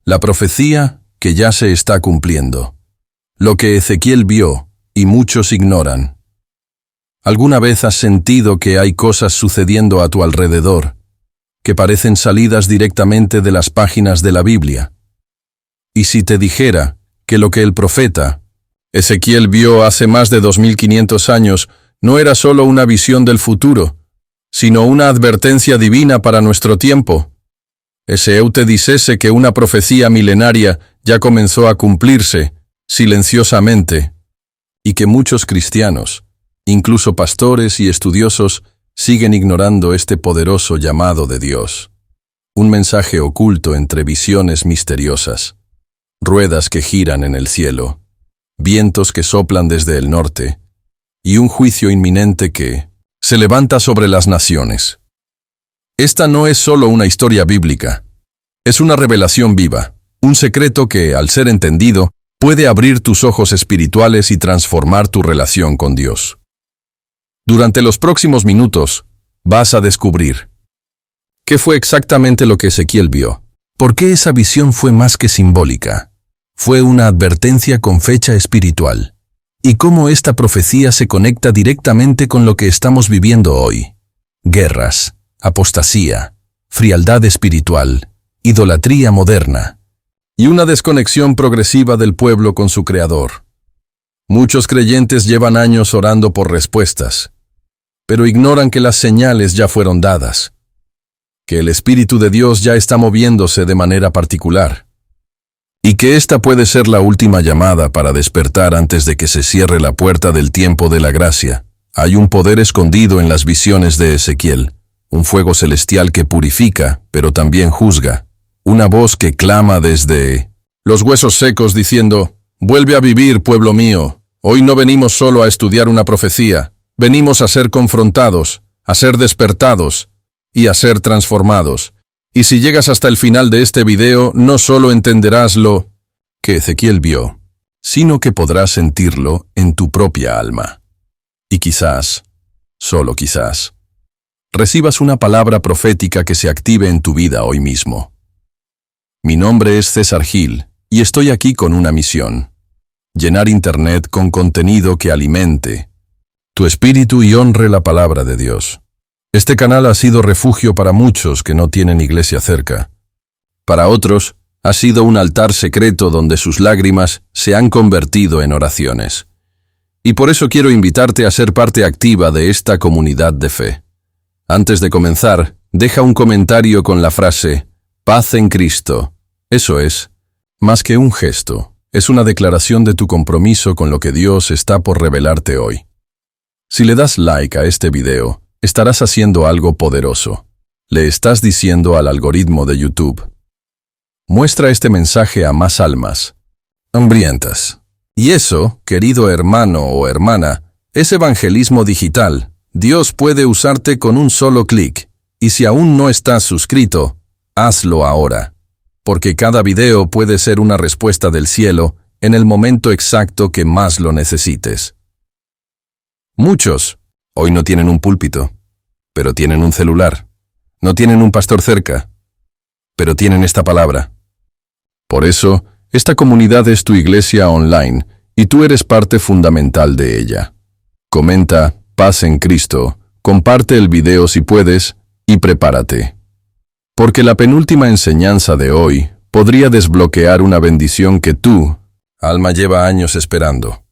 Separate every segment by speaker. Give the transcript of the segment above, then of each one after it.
Speaker 1: La profecía que ya se está cumpliendo. Lo que Ezequiel vio y muchos ignoran. ¿Alguna vez has sentido que hay cosas sucediendo a tu alrededor que parecen salidas directamente de las páginas de la Biblia? Y si te dijera que lo que el profeta Ezequiel vio hace más de 2500 años no era solo una visión del futuro, sino una advertencia divina para nuestro tiempo? Ezequiel te dijese que una profecía milenaria ya comenzó a cumplirse silenciosamente, y que muchos cristianos, incluso pastores y estudiosos, siguen ignorando este poderoso llamado de Dios. Un mensaje oculto entre visiones misteriosas, ruedas que giran en el cielo, vientos que soplan desde el norte, y un juicio inminente que se levanta sobre las naciones. Esta no es solo una historia bíblica, es una revelación viva, un secreto que, al ser entendido, puede abrir tus ojos espirituales y transformar tu relación con Dios. Durante los próximos minutos, vas a descubrir qué fue exactamente lo que Ezequiel vio, por qué esa visión fue más que simbólica, fue una advertencia con fecha espiritual, y cómo esta profecía se conecta directamente con lo que estamos viviendo hoy: guerras, apostasía, frialdad espiritual, idolatría moderna, y una desconexión progresiva del pueblo con su Creador. Muchos creyentes llevan años orando por respuestas, pero ignoran que las señales ya fueron dadas, que el Espíritu de Dios ya está moviéndose de manera particular, y que esta puede ser la última llamada para despertar antes de que se cierre la puerta del tiempo de la gracia. Hay un poder escondido en las visiones de Ezequiel, un fuego celestial que purifica, pero también juzga, una voz que clama desde los huesos secos diciendo: «Vuelve a vivir, pueblo mío, hoy no venimos solo a estudiar una profecía, venimos a ser confrontados, a ser despertados y a ser transformados». Y si llegas hasta el final de este video, no solo entenderás lo que Ezequiel vio, sino que podrás sentirlo en tu propia alma. Y quizás, solo quizás, recibas una palabra profética que se active en tu vida hoy mismo. Mi nombre es César Gil, y estoy aquí con una misión: llenar Internet con contenido que alimente tu espíritu y honre la palabra de Dios. Este canal ha sido refugio para muchos que no tienen iglesia cerca. Para otros, ha sido un altar secreto donde sus lágrimas se han convertido en oraciones. Y por eso quiero invitarte a ser parte activa de esta comunidad de fe. Antes de comenzar, deja un comentario con la frase «Paz en Cristo». Eso es, más que un gesto, es una declaración de tu compromiso con lo que Dios está por revelarte hoy. Si le das like a este video, estarás haciendo algo poderoso. Le estás diciendo al algoritmo de YouTube: muestra este mensaje a más almas hambrientas. Y eso, querido hermano o hermana, es evangelismo digital. Dios puede usarte con un solo clic. Y si aún no estás suscrito, hazlo ahora. Porque cada video puede ser una respuesta del cielo en el momento exacto que más lo necesites. Muchos hoy no tienen un púlpito, pero tienen un celular. No tienen un pastor cerca, pero tienen esta palabra. Por eso, esta comunidad es tu iglesia online y tú eres parte fundamental de ella. Comenta «Paz en Cristo», comparte el video si puedes y prepárate. Porque la penúltima enseñanza de hoy podría desbloquear una bendición que tú, alma, lleva años esperando.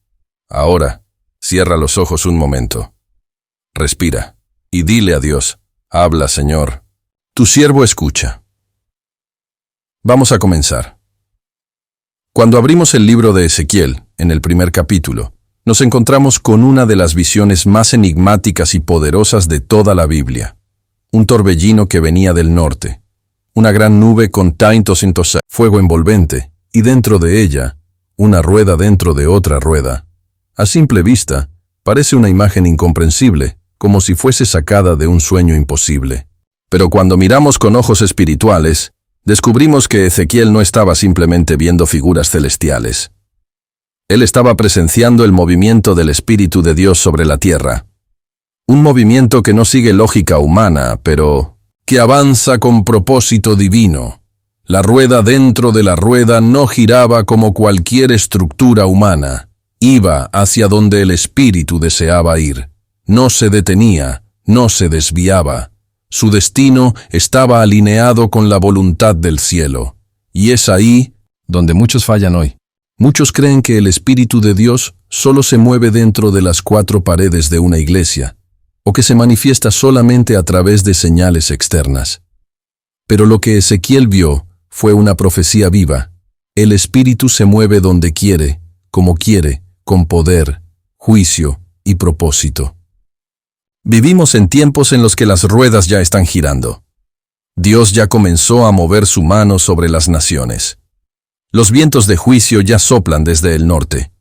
Speaker 1: Ahora, cierra los ojos un momento. Respira y dile a Dios: habla, Señor. Tu siervo escucha. Vamos a comenzar. Cuando abrimos el libro de Ezequiel, en el primer capítulo, nos encontramos con una de las visiones más enigmáticas y poderosas de toda la Biblia. Un torbellino que venía del norte, una gran nube con tantos fuego envolvente, y dentro de ella, una rueda dentro de otra rueda. A simple vista, parece una imagen incomprensible, como si fuese sacada de un sueño imposible. Pero cuando miramos con ojos espirituales, descubrimos que Ezequiel no estaba simplemente viendo figuras celestiales. Él estaba presenciando el movimiento del Espíritu de Dios sobre la tierra. Un movimiento que no sigue lógica humana, pero que avanza con propósito divino. La rueda dentro de la rueda no giraba como cualquier estructura humana. Iba hacia donde el espíritu deseaba ir. No se detenía, no se desviaba. Su destino estaba alineado con la voluntad del cielo. Y es ahí donde muchos fallan hoy. Muchos creen que el Espíritu de Dios solo se mueve dentro de las 4 paredes de una iglesia, o que se manifiesta solamente a través de señales externas. Pero lo que Ezequiel vio fue una profecía viva. El Espíritu se mueve donde quiere, como quiere, con poder, juicio y propósito. Vivimos en tiempos en los que las ruedas ya están girando. Dios ya comenzó a mover su mano sobre las naciones. Los vientos de juicio ya soplan desde el norte,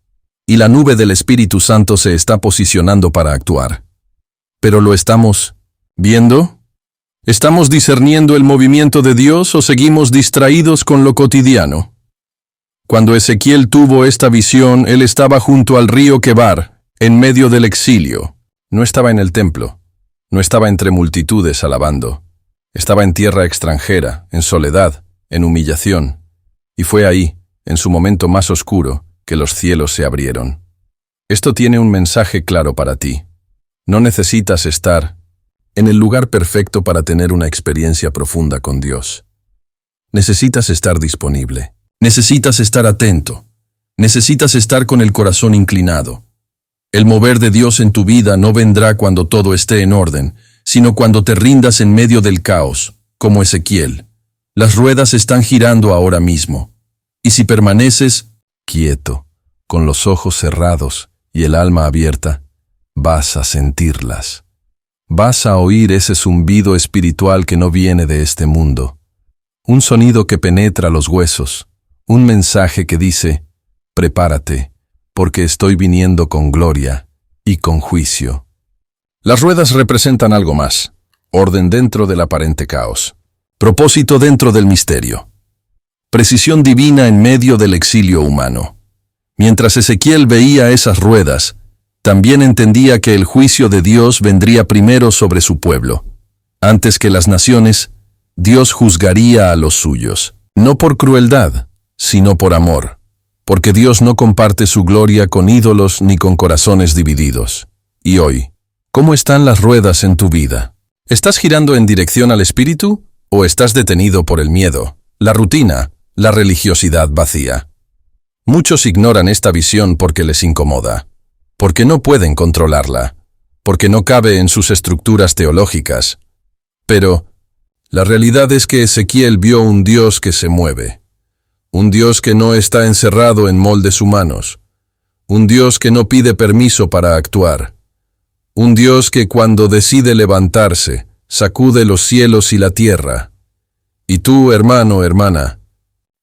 Speaker 1: y la nube del Espíritu Santo se está posicionando para actuar. ¿Pero lo estamos viendo? ¿Estamos discerniendo el movimiento de Dios o seguimos distraídos con lo cotidiano? Cuando Ezequiel tuvo esta visión, él estaba junto al río Quebar, en medio del exilio. No estaba en el templo, no estaba entre multitudes alabando. Estaba en tierra extranjera, en soledad, en humillación. Y fue ahí, en su momento más oscuro, que los cielos se abrieron. Esto tiene un mensaje claro para ti. No necesitas estar en el lugar perfecto para tener una experiencia profunda con Dios. Necesitas estar disponible. Necesitas estar atento. Necesitas estar con el corazón inclinado. El mover de Dios en tu vida no vendrá cuando todo esté en orden, sino cuando te rindas en medio del caos, como Ezequiel. Las ruedas están girando ahora mismo. Y si permaneces quieto, con los ojos cerrados y el alma abierta, vas a sentirlas. Vas a oír ese zumbido espiritual que no viene de este mundo. Un sonido que penetra los huesos. Un mensaje que dice, prepárate, porque estoy viniendo con gloria y con juicio. Las ruedas representan algo más. Orden dentro del aparente caos. Propósito dentro del misterio. Precisión divina en medio del exilio humano. Mientras Ezequiel veía esas ruedas, también entendía que el juicio de Dios vendría primero sobre su pueblo. Antes que las naciones, Dios juzgaría a los suyos. No por crueldad, sino por amor. Porque Dios no comparte su gloria con ídolos ni con corazones divididos. Y hoy, ¿cómo están las ruedas en tu vida? ¿Estás girando en dirección al Espíritu o estás detenido por el miedo, la rutina, la religiosidad vacía? Muchos ignoran esta visión porque les incomoda, porque no pueden controlarla, porque no cabe en sus estructuras teológicas. Pero la realidad es que Ezequiel vio un Dios que se mueve. Un Dios que no está encerrado en moldes humanos. Un Dios que no pide permiso para actuar. Un Dios que cuando decide levantarse, sacude los cielos y la tierra. Y tú, hermano, hermana,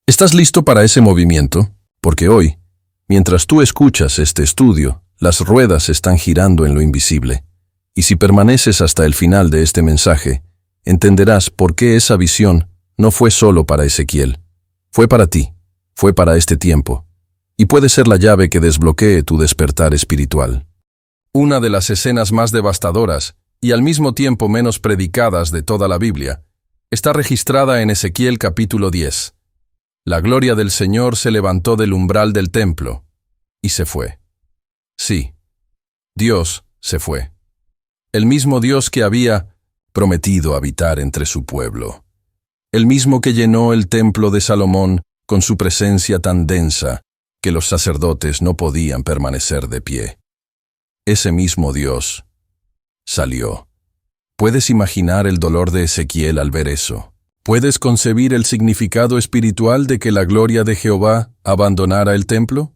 Speaker 1: ¿estás listo para ese movimiento? Porque hoy, mientras tú escuchas este estudio, las ruedas están girando en lo invisible. Y si permaneces hasta el final de este mensaje, entenderás por qué esa visión no fue solo para Ezequiel. Fue para ti, fue para este tiempo, y puede ser la llave que desbloquee tu despertar espiritual. Una de las escenas más devastadoras y al mismo tiempo menos predicadas de toda la Biblia está registrada en Ezequiel capítulo 10. La gloria del Señor se levantó del umbral del templo y se fue. Sí, Dios se fue. El mismo Dios que había prometido habitar entre su pueblo. El mismo que llenó el templo de Salomón con su presencia tan densa que los sacerdotes no podían permanecer de pie. Ese mismo Dios salió. ¿Puedes imaginar el dolor de Ezequiel al ver eso? ¿Puedes concebir el significado espiritual de que la gloria de Jehová abandonara el templo?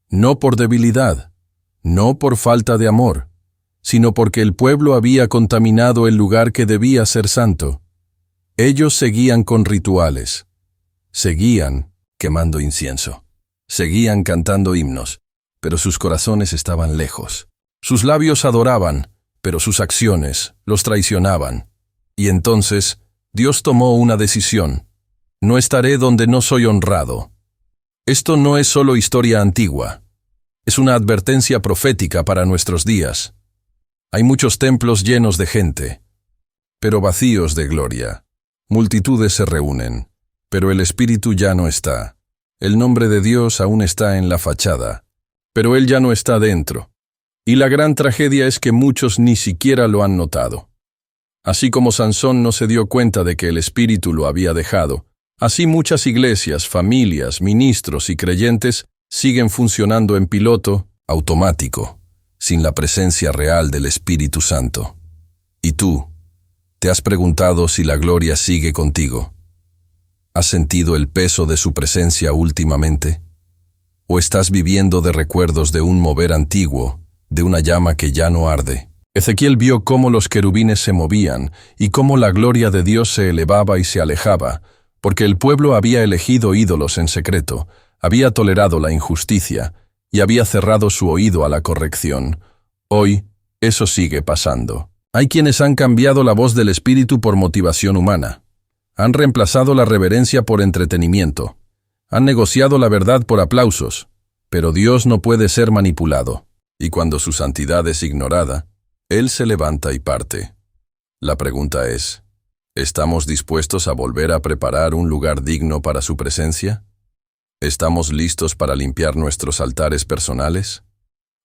Speaker 1: No por debilidad, no por falta de amor, sino porque el pueblo había contaminado el lugar que debía ser santo. Ellos seguían con rituales, seguían quemando incienso, seguían cantando himnos, pero sus corazones estaban lejos. Sus labios adoraban, pero sus acciones los traicionaban. Y entonces Dios tomó una decisión. No estaré donde no soy honrado. Esto no es solo historia antigua, es una advertencia profética para nuestros días. Hay muchos templos llenos de gente, pero vacíos de gloria. Multitudes se reúnen, pero el espíritu ya no está. El nombre de Dios aún está en la fachada, pero él ya no está dentro. Y la gran tragedia es que muchos ni siquiera lo han notado. Así como Sansón no se dio cuenta de que el espíritu lo había dejado, así muchas iglesias, familias, ministros y creyentes siguen funcionando en piloto automático, sin la presencia real del Espíritu Santo. ¿Y tú? ¿Te has preguntado si la gloria sigue contigo? ¿Has sentido el peso de su presencia últimamente? ¿O estás viviendo de recuerdos de un mover antiguo, de una llama que ya no arde? Ezequiel vio cómo los querubines se movían y cómo la gloria de Dios se elevaba y se alejaba, porque el pueblo había elegido ídolos en secreto, había tolerado la injusticia y había cerrado su oído a la corrección. Hoy, eso sigue pasando. Hay quienes han cambiado la voz del Espíritu por motivación humana. Han reemplazado la reverencia por entretenimiento. Han negociado la verdad por aplausos. Pero Dios no puede ser manipulado. Y cuando su santidad es ignorada, Él se levanta y parte. La pregunta es, ¿estamos dispuestos a volver a preparar un lugar digno para su presencia? ¿Estamos listos para limpiar nuestros altares personales?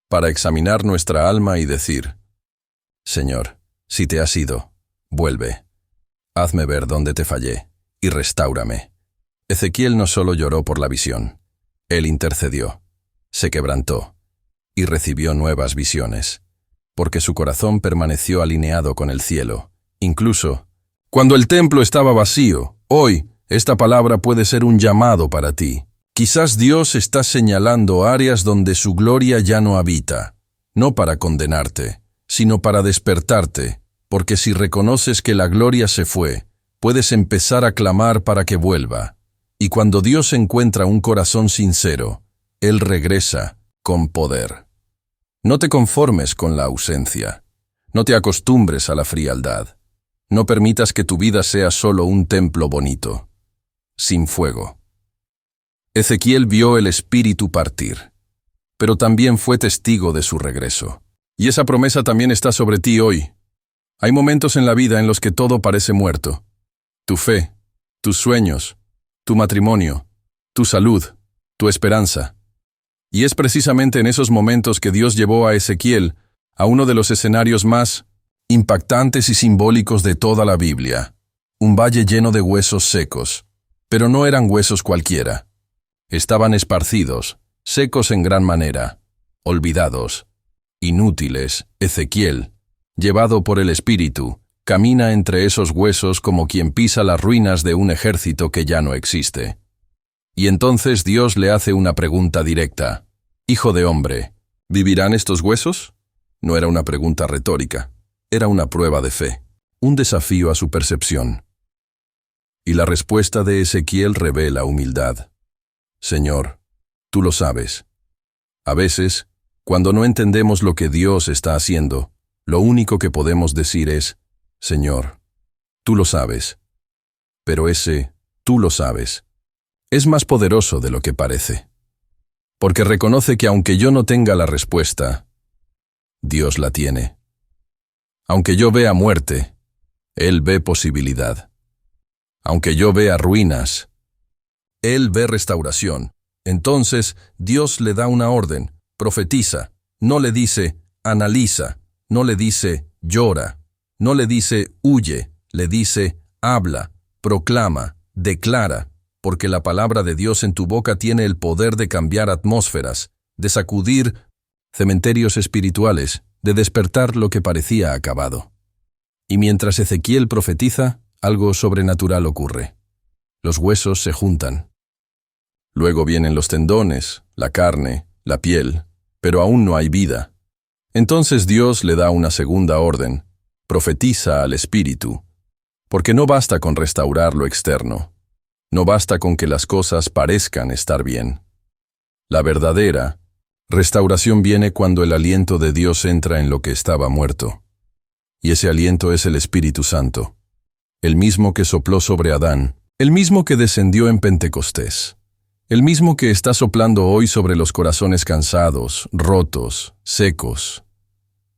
Speaker 1: Para examinar nuestra alma y decir, Señor, si te has ido, vuelve. Hazme ver dónde te fallé y restáurame. Ezequiel no solo lloró por la visión, él intercedió, se quebrantó y recibió nuevas visiones, porque su corazón permaneció alineado con el cielo. Incluso, cuando el templo estaba vacío, hoy, esta palabra puede ser un llamado para ti. Quizás Dios está señalando áreas donde su gloria ya no habita, no para condenarte, sino para despertarte, porque si reconoces que la gloria se fue, puedes empezar a clamar para que vuelva. Y cuando Dios encuentra un corazón sincero, Él regresa con poder. No te conformes con la ausencia. No te acostumbres a la frialdad. No permitas que tu vida sea solo un templo bonito, sin fuego. Ezequiel vio el Espíritu partir, pero también fue testigo de su regreso. Y esa promesa también está sobre ti hoy. Hay momentos en la vida en los que todo parece muerto. Tu fe, tus sueños, tu matrimonio, tu salud, tu esperanza. Y es precisamente en esos momentos que Dios llevó a Ezequiel a uno de los escenarios más impactantes y simbólicos de toda la Biblia. Un valle lleno de huesos secos, pero no eran huesos cualquiera. Estaban esparcidos, secos en gran manera, olvidados, inútiles. Ezequiel, llevado por el Espíritu, camina entre esos huesos como quien pisa las ruinas de un ejército que ya no existe. Y entonces Dios le hace una pregunta directa. Hijo de hombre, ¿vivirán estos huesos? No era una pregunta retórica, era una prueba de fe, un desafío a su percepción. Y la respuesta de Ezequiel revela humildad. Señor, tú lo sabes. A veces, cuando no entendemos lo que Dios está haciendo, lo único que podemos decir es, Señor, tú lo sabes. Pero ese, tú lo sabes, es más poderoso de lo que parece. Porque reconoce que aunque yo no tenga la respuesta, Dios la tiene. Aunque yo vea muerte, Él ve posibilidad. Aunque yo vea ruinas, Él ve restauración. Entonces, Dios le da una orden, profetiza. No le dice, analiza. No le dice, llora. No le dice, huye. Le dice, habla, proclama, declara. Porque la palabra de Dios en tu boca tiene el poder de cambiar atmósferas, de sacudir cementerios espirituales, de despertar lo que parecía acabado. Y mientras Ezequiel profetiza, algo sobrenatural ocurre. Los huesos se juntan. Luego vienen los tendones, la carne, la piel, pero aún no hay vida. Entonces Dios le da una segunda orden, profetiza al Espíritu, porque no basta con restaurar lo externo. No basta con que las cosas parezcan estar bien. La verdadera restauración viene cuando el aliento de Dios entra en lo que estaba muerto. Y ese aliento es el Espíritu Santo, el mismo que sopló sobre Adán, el mismo que descendió en Pentecostés, el mismo que está soplando hoy sobre los corazones cansados, rotos, secos.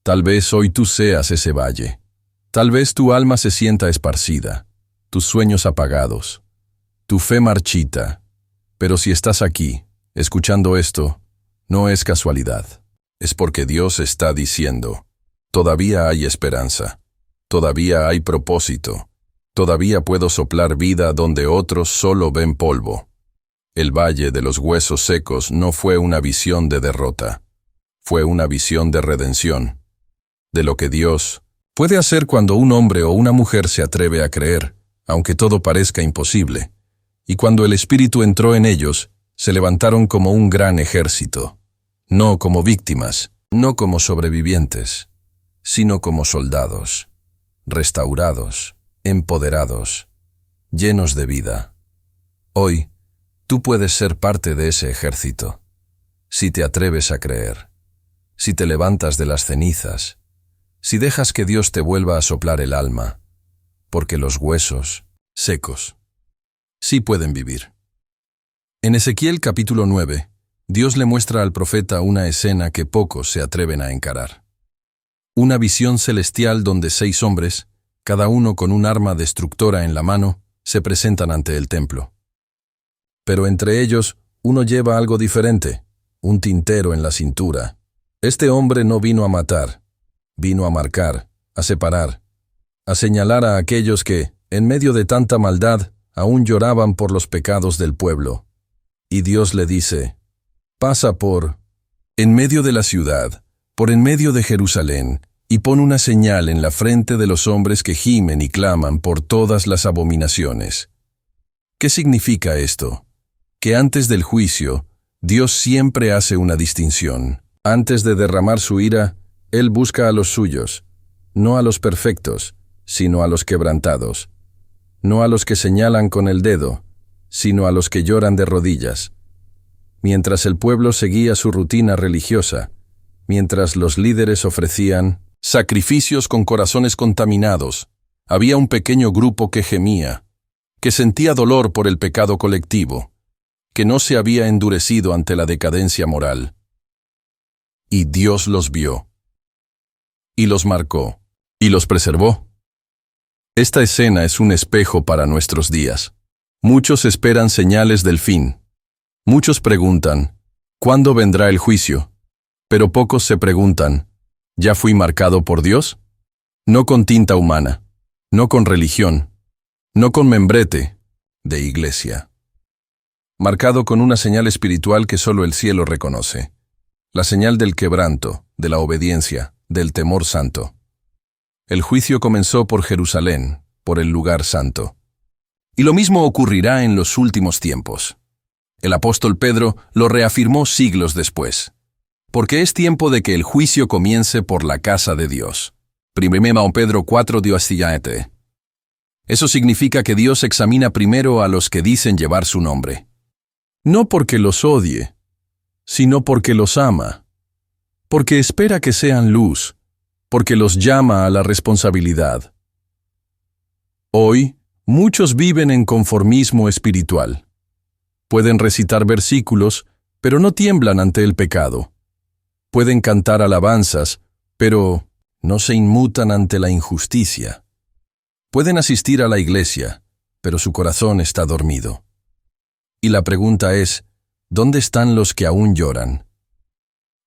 Speaker 1: Tal vez hoy tú seas ese valle. Tal vez tu alma se sienta esparcida, tus sueños apagados, Tu fe marchita. Pero si estás aquí, escuchando esto, no es casualidad. Es porque Dios está diciendo, todavía hay esperanza, todavía hay propósito, todavía puedo soplar vida donde otros solo ven polvo. El valle de los huesos secos no fue una visión de derrota, fue una visión de redención, de lo que Dios puede hacer cuando un hombre o una mujer se atreve a creer, aunque todo parezca imposible, y cuando el Espíritu entró en ellos, se levantaron como un gran ejército, no como víctimas, no como sobrevivientes, sino como soldados, restaurados, empoderados, llenos de vida. Hoy, tú puedes ser parte de ese ejército, si te atreves a creer, si te levantas de las cenizas, si dejas que Dios te vuelva a soplar el alma, porque los huesos secos sí pueden vivir. En Ezequiel capítulo 9, Dios le muestra al profeta una escena que pocos se atreven a encarar. Una visión celestial donde 6 hombres, cada uno con un arma destructora en la mano, se presentan ante el templo. Pero entre ellos, uno lleva algo diferente, un tintero en la cintura. Este hombre no vino a matar, vino a marcar, a separar, a señalar a aquellos que, en medio de tanta maldad, aún lloraban por los pecados del pueblo. Y Dios le dice, pasa por en medio de la ciudad, por en medio de Jerusalén, y pon una señal en la frente de los hombres que gimen y claman por todas las abominaciones. ¿Qué significa esto? Que antes del juicio, Dios siempre hace una distinción. Antes de derramar su ira, Él busca a los suyos, no a los perfectos, sino a los quebrantados, no a los que señalan con el dedo, sino a los que lloran de rodillas. Mientras el pueblo seguía su rutina religiosa, mientras los líderes ofrecían sacrificios con corazones contaminados, había un pequeño grupo que gemía, que sentía dolor por el pecado colectivo, que no se había endurecido ante la decadencia moral. Y Dios los vio, y los marcó, y los preservó. Esta escena es un espejo para nuestros días. Muchos esperan señales del fin. Muchos preguntan, ¿cuándo vendrá el juicio? Pero pocos se preguntan, ¿ya fui marcado por Dios? No con tinta humana, no con religión, no con membrete de iglesia. Marcado con una señal espiritual que solo el cielo reconoce. La señal del quebranto, de la obediencia, del temor santo. El juicio comenzó por Jerusalén, por el lugar santo. Y lo mismo ocurrirá en los últimos tiempos. El apóstol Pedro lo reafirmó siglos después. Porque es tiempo de que el juicio comience por la casa de Dios. 1 Pedro 4:17. Eso significa que Dios examina primero a los que dicen llevar su nombre. No porque los odie, sino porque los ama. Porque espera que sean luz, porque los llama a la responsabilidad. Hoy, muchos viven en conformismo espiritual. Pueden recitar versículos, pero no tiemblan ante el pecado. Pueden cantar alabanzas, pero no se inmutan ante la injusticia. Pueden asistir a la iglesia, pero su corazón está dormido. Y la pregunta es, ¿dónde están los que aún lloran?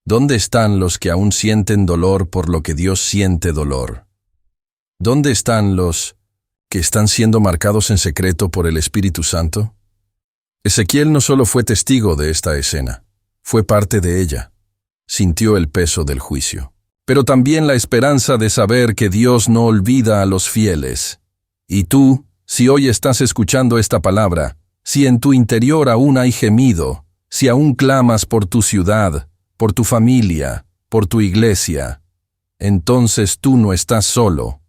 Speaker 1: ¿Dónde están los que aún sienten dolor por lo que Dios siente dolor? ¿Dónde están los que están siendo marcados en secreto por el Espíritu Santo? Ezequiel no solo fue testigo de esta escena, fue parte de ella. Sintió el peso del juicio, pero también la esperanza de saber que Dios no olvida a los fieles. Y tú, si hoy estás escuchando esta palabra, si en tu interior aún hay gemido, si aún clamas por tu ciudad, por tu familia, por tu iglesia, entonces tú no estás solo.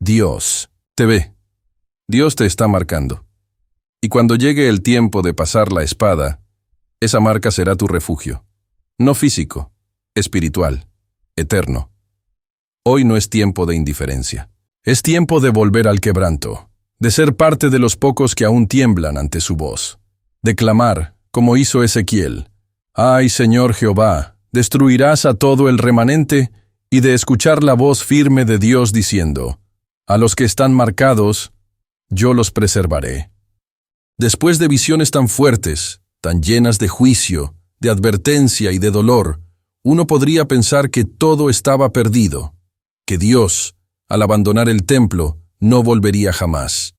Speaker 1: Dios te ve. Dios te está marcando. Y cuando llegue el tiempo de pasar la espada, esa marca será tu refugio. No físico, espiritual, eterno. Hoy no es tiempo de indiferencia. Es tiempo de volver al quebranto, de ser parte de los pocos que aún tiemblan ante su voz, de clamar, como hizo Ezequiel, «Ay, Señor Jehová, destruirás a todo el remanente», y de escuchar la voz firme de Dios diciendo, «A los que están marcados, yo los preservaré». Después de visiones tan fuertes, tan llenas de juicio, de advertencia y de dolor, uno podría pensar que todo estaba perdido, que Dios, al abandonar el templo, no volvería jamás,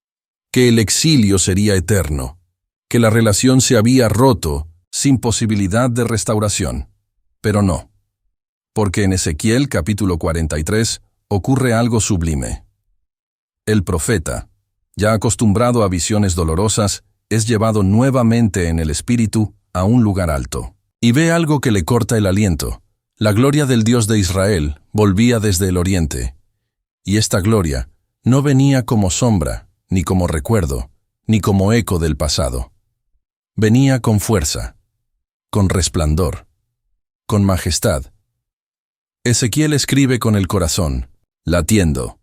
Speaker 1: que el exilio sería eterno, que la relación se había roto sin posibilidad de restauración. Pero no, porque en Ezequiel capítulo 43 ocurre algo sublime. El profeta, ya acostumbrado a visiones dolorosas, es llevado nuevamente en el espíritu a un lugar alto, y ve algo que le corta el aliento. La gloria del Dios de Israel volvía desde el oriente, y esta gloria no venía como sombra, ni como recuerdo, ni como eco del pasado. Venía con fuerza, con resplandor, con majestad. Ezequiel escribe con el corazón, latiendo.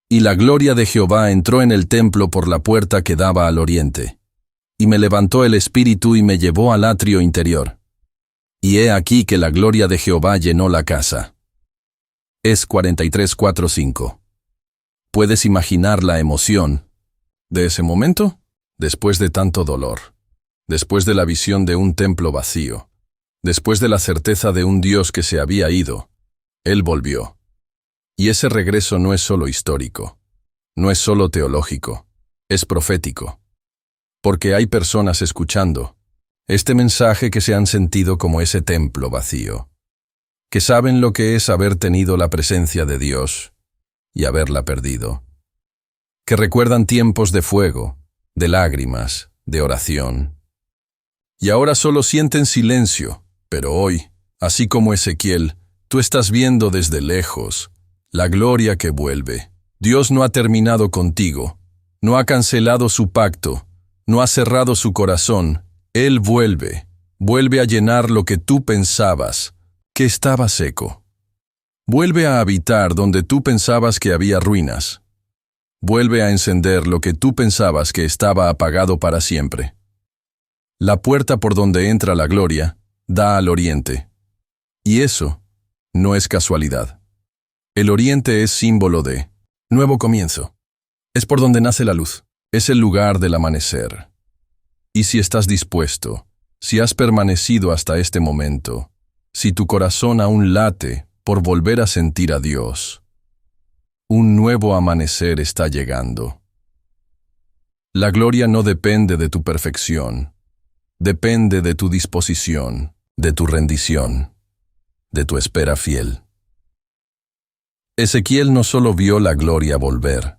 Speaker 1: Y la gloria de Jehová entró en el templo por la puerta que daba al oriente. Y me levantó el espíritu y me llevó al atrio interior. Y he aquí que la gloria de Jehová llenó la casa. Es 43:4-5. ¿Puedes imaginar la emoción de ese momento? Después de tanto dolor, después de la visión de un templo vacío, después de la certeza de un Dios que se había ido, Él volvió. Y ese regreso no es solo histórico, no es solo teológico, es profético. Porque hay personas escuchando este mensaje que se han sentido como ese templo vacío, que saben lo que es haber tenido la presencia de Dios y haberla perdido, que recuerdan tiempos de fuego, de lágrimas, de oración, y ahora solo sienten silencio, pero hoy, así como Ezequiel, tú estás viendo desde lejos la gloria que vuelve. Dios no ha terminado contigo, no ha cancelado su pacto, no ha cerrado su corazón. Él vuelve a llenar lo que tú pensabas que estaba seco. Vuelve a habitar donde tú pensabas que había ruinas. Vuelve a encender lo que tú pensabas que estaba apagado para siempre. La puerta por donde entra la gloria da al oriente. Y eso no es casualidad. El oriente es símbolo de nuevo comienzo. Es por donde nace la luz. Es el lugar del amanecer. Y si estás dispuesto, si has permanecido hasta este momento, si tu corazón aún late por volver a sentir a Dios, un nuevo amanecer está llegando. La gloria no depende de tu perfección, depende de tu disposición, de tu rendición, de tu espera fiel. Ezequiel no solo vio la gloria volver,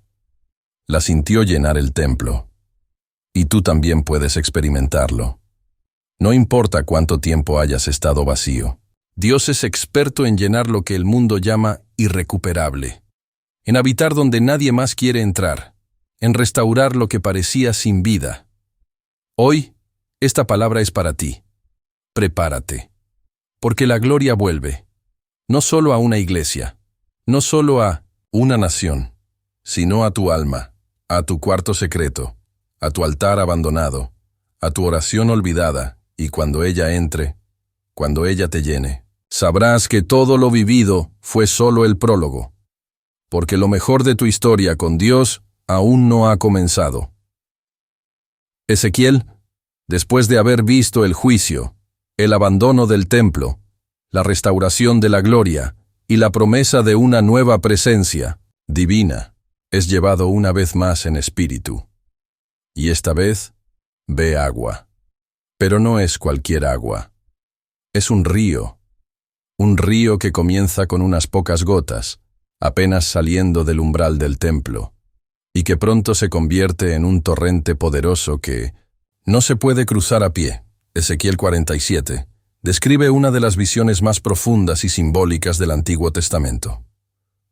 Speaker 1: la sintió llenar el templo. Y tú también puedes experimentarlo. No importa cuánto tiempo hayas estado vacío. Dios es experto en llenar lo que el mundo llama irrecuperable, en habitar donde nadie más quiere entrar, en restaurar lo que parecía sin vida. Hoy, esta palabra es para ti. Prepárate, porque la gloria vuelve, no solo a una iglesia, no solo a una nación, sino a tu alma, a tu cuarto secreto, a tu altar abandonado, a tu oración olvidada, y cuando ella entre, cuando ella te llene, sabrás que todo lo vivido fue solo el prólogo, porque lo mejor de tu historia con Dios aún no ha comenzado. Ezequiel, después de haber visto el juicio, el abandono del templo, la restauración de la gloria y la promesa de una nueva presencia divina, es llevado una vez más en espíritu. Y esta vez ve agua. Pero no es cualquier agua. Es un río que comienza con unas pocas gotas, apenas saliendo del umbral del templo, y que pronto se convierte en un torrente poderoso que no se puede cruzar a pie. Ezequiel 47 describe una de las visiones más profundas y simbólicas del Antiguo Testamento.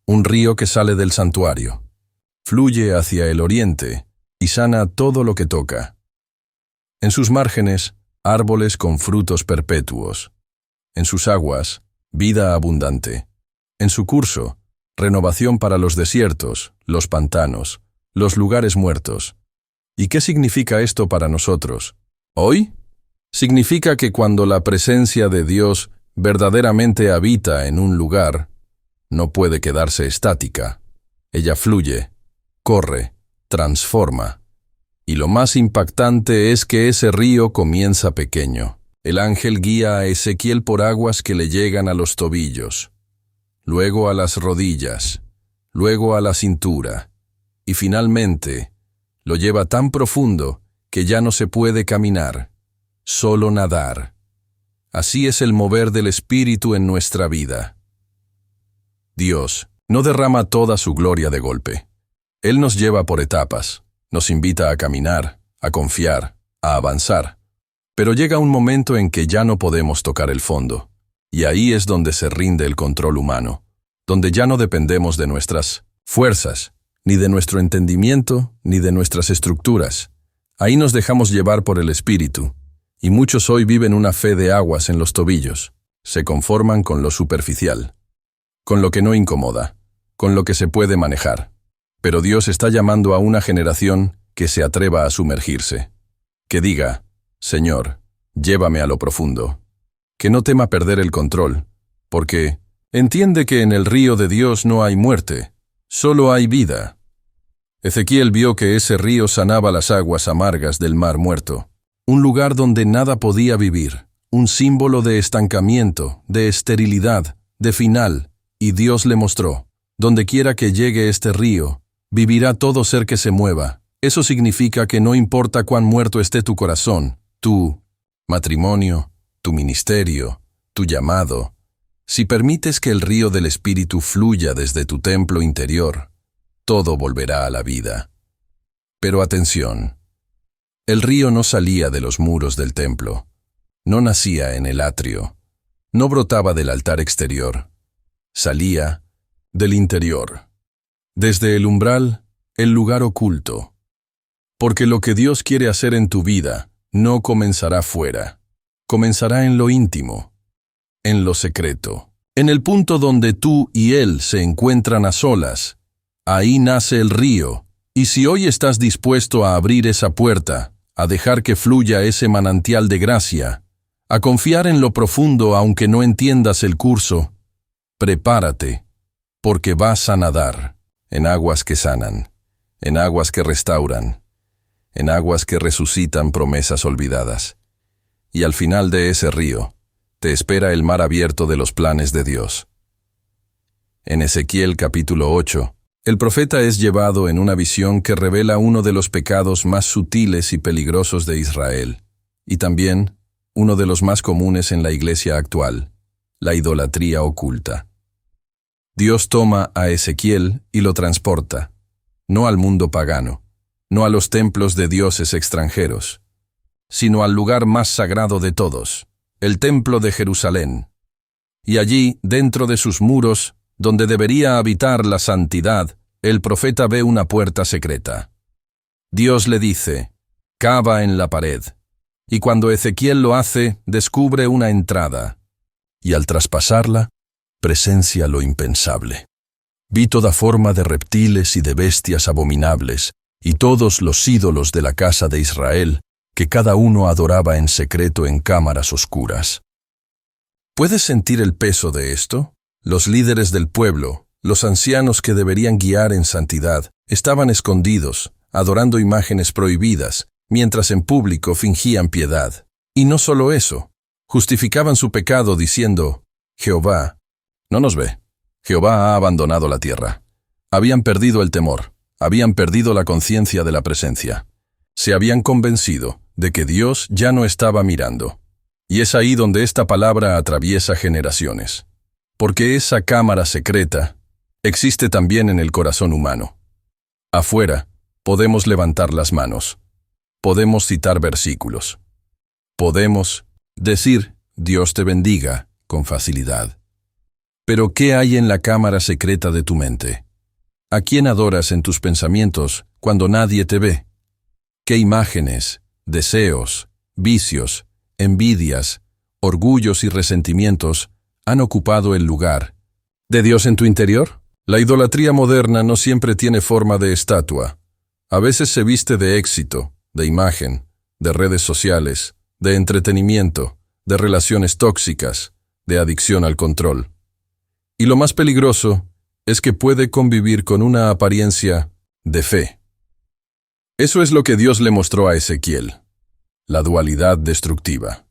Speaker 1: Un río que sale del santuario, fluye hacia el oriente y sana todo lo que toca. En sus márgenes, árboles con frutos perpetuos. En sus aguas, vida abundante. En su curso, renovación para los desiertos, los pantanos, los lugares muertos. ¿Y qué significa esto para nosotros? ¿Hoy? Significa que cuando la presencia de Dios verdaderamente habita en un lugar, no puede quedarse estática. Ella fluye, corre, transforma. Y lo más impactante es que ese río comienza pequeño. El ángel guía a Ezequiel por aguas que le llegan a los tobillos, luego a las rodillas, luego a la cintura, y finalmente lo lleva tan profundo que ya no se puede caminar, solo nadar. Así es el mover del Espíritu en nuestra vida. Dios no derrama toda su gloria de golpe. Él nos lleva por etapas, nos invita a caminar, a confiar, a avanzar. Pero llega un momento en que ya no podemos tocar el fondo, y ahí es donde se rinde el control humano, donde ya no dependemos de nuestras fuerzas, ni de nuestro entendimiento, ni de nuestras estructuras. Ahí nos dejamos llevar por el Espíritu, y muchos hoy viven una fe de aguas en los tobillos, se conforman con lo superficial, con lo que no incomoda, con lo que se puede manejar. Pero Dios está llamando a una generación que se atreva a sumergirse, que diga: Señor, llévame a lo profundo. Que no tema perder el control, porque entiende que en el río de Dios no hay muerte, solo hay vida. Ezequiel vio que ese río sanaba las aguas amargas del mar muerto, un lugar donde nada podía vivir, un símbolo de estancamiento, de esterilidad, de final, y Dios le mostró: donde quiera que llegue este río, vivirá todo ser que se mueva. Eso significa que no importa cuán muerto esté tu corazón, tu matrimonio, tu ministerio, tu llamado, si permites que el río del Espíritu fluya desde tu templo interior, todo volverá a la vida. Pero atención, el río no salía de los muros del templo, no nacía en el atrio, no brotaba del altar exterior, salía del interior, desde el umbral, el lugar oculto. Porque lo que Dios quiere hacer en tu vida no comenzará fuera, comenzará en lo íntimo, en lo secreto, en el punto donde tú y Él se encuentran a solas. Ahí nace el río, y si hoy estás dispuesto a abrir esa puerta, a dejar que fluya ese manantial de gracia, a confiar en lo profundo aunque no entiendas el curso, prepárate, porque vas a nadar en aguas que sanan, en aguas que restauran, en aguas que resucitan promesas olvidadas. Y al final de ese río, te espera el mar abierto de los planes de Dios. En Ezequiel capítulo 8, el profeta es llevado en una visión que revela uno de los pecados más sutiles y peligrosos de Israel, y también uno de los más comunes en la iglesia actual, la idolatría oculta. Dios toma a Ezequiel y lo transporta, no al mundo pagano, no a los templos de dioses extranjeros, sino al lugar más sagrado de todos, el templo de Jerusalén. Y allí, dentro de sus muros, donde debería habitar la santidad, el profeta ve una puerta secreta. Dios le dice: cava en la pared. Y cuando Ezequiel lo hace, descubre una entrada. Y al traspasarla, presencia lo impensable. Vi toda forma de reptiles y de bestias abominables, y todos los ídolos de la casa de Israel, que cada uno adoraba en secreto en cámaras oscuras. ¿Puedes sentir el peso de esto? Los líderes del pueblo, los ancianos que deberían guiar en santidad, estaban escondidos, adorando imágenes prohibidas, mientras en público fingían piedad. Y no solo eso, justificaban su pecado diciendo: Jehová no nos ve, Jehová ha abandonado la tierra. Habían perdido el temor, habían perdido la conciencia de la presencia. Se habían convencido de que Dios ya no estaba mirando. Y es ahí donde esta palabra atraviesa generaciones. Porque esa cámara secreta existe también en el corazón humano. Afuera, podemos levantar las manos. Podemos citar versículos. Podemos decir: Dios te bendiga, con facilidad. Pero ¿qué hay en la cámara secreta de tu mente? ¿A quién adoras en tus pensamientos cuando nadie te ve? ¿Qué imágenes, deseos, vicios, envidias, orgullos y resentimientos han ocupado el lugar de Dios en tu interior? La idolatría moderna no siempre tiene forma de estatua. A veces se viste de éxito, de imagen, de redes sociales, de entretenimiento, de relaciones tóxicas, de adicción al control. Y lo más peligroso es que puede convivir con una apariencia de fe. Eso es lo que Dios le mostró a Ezequiel. La dualidad destructiva.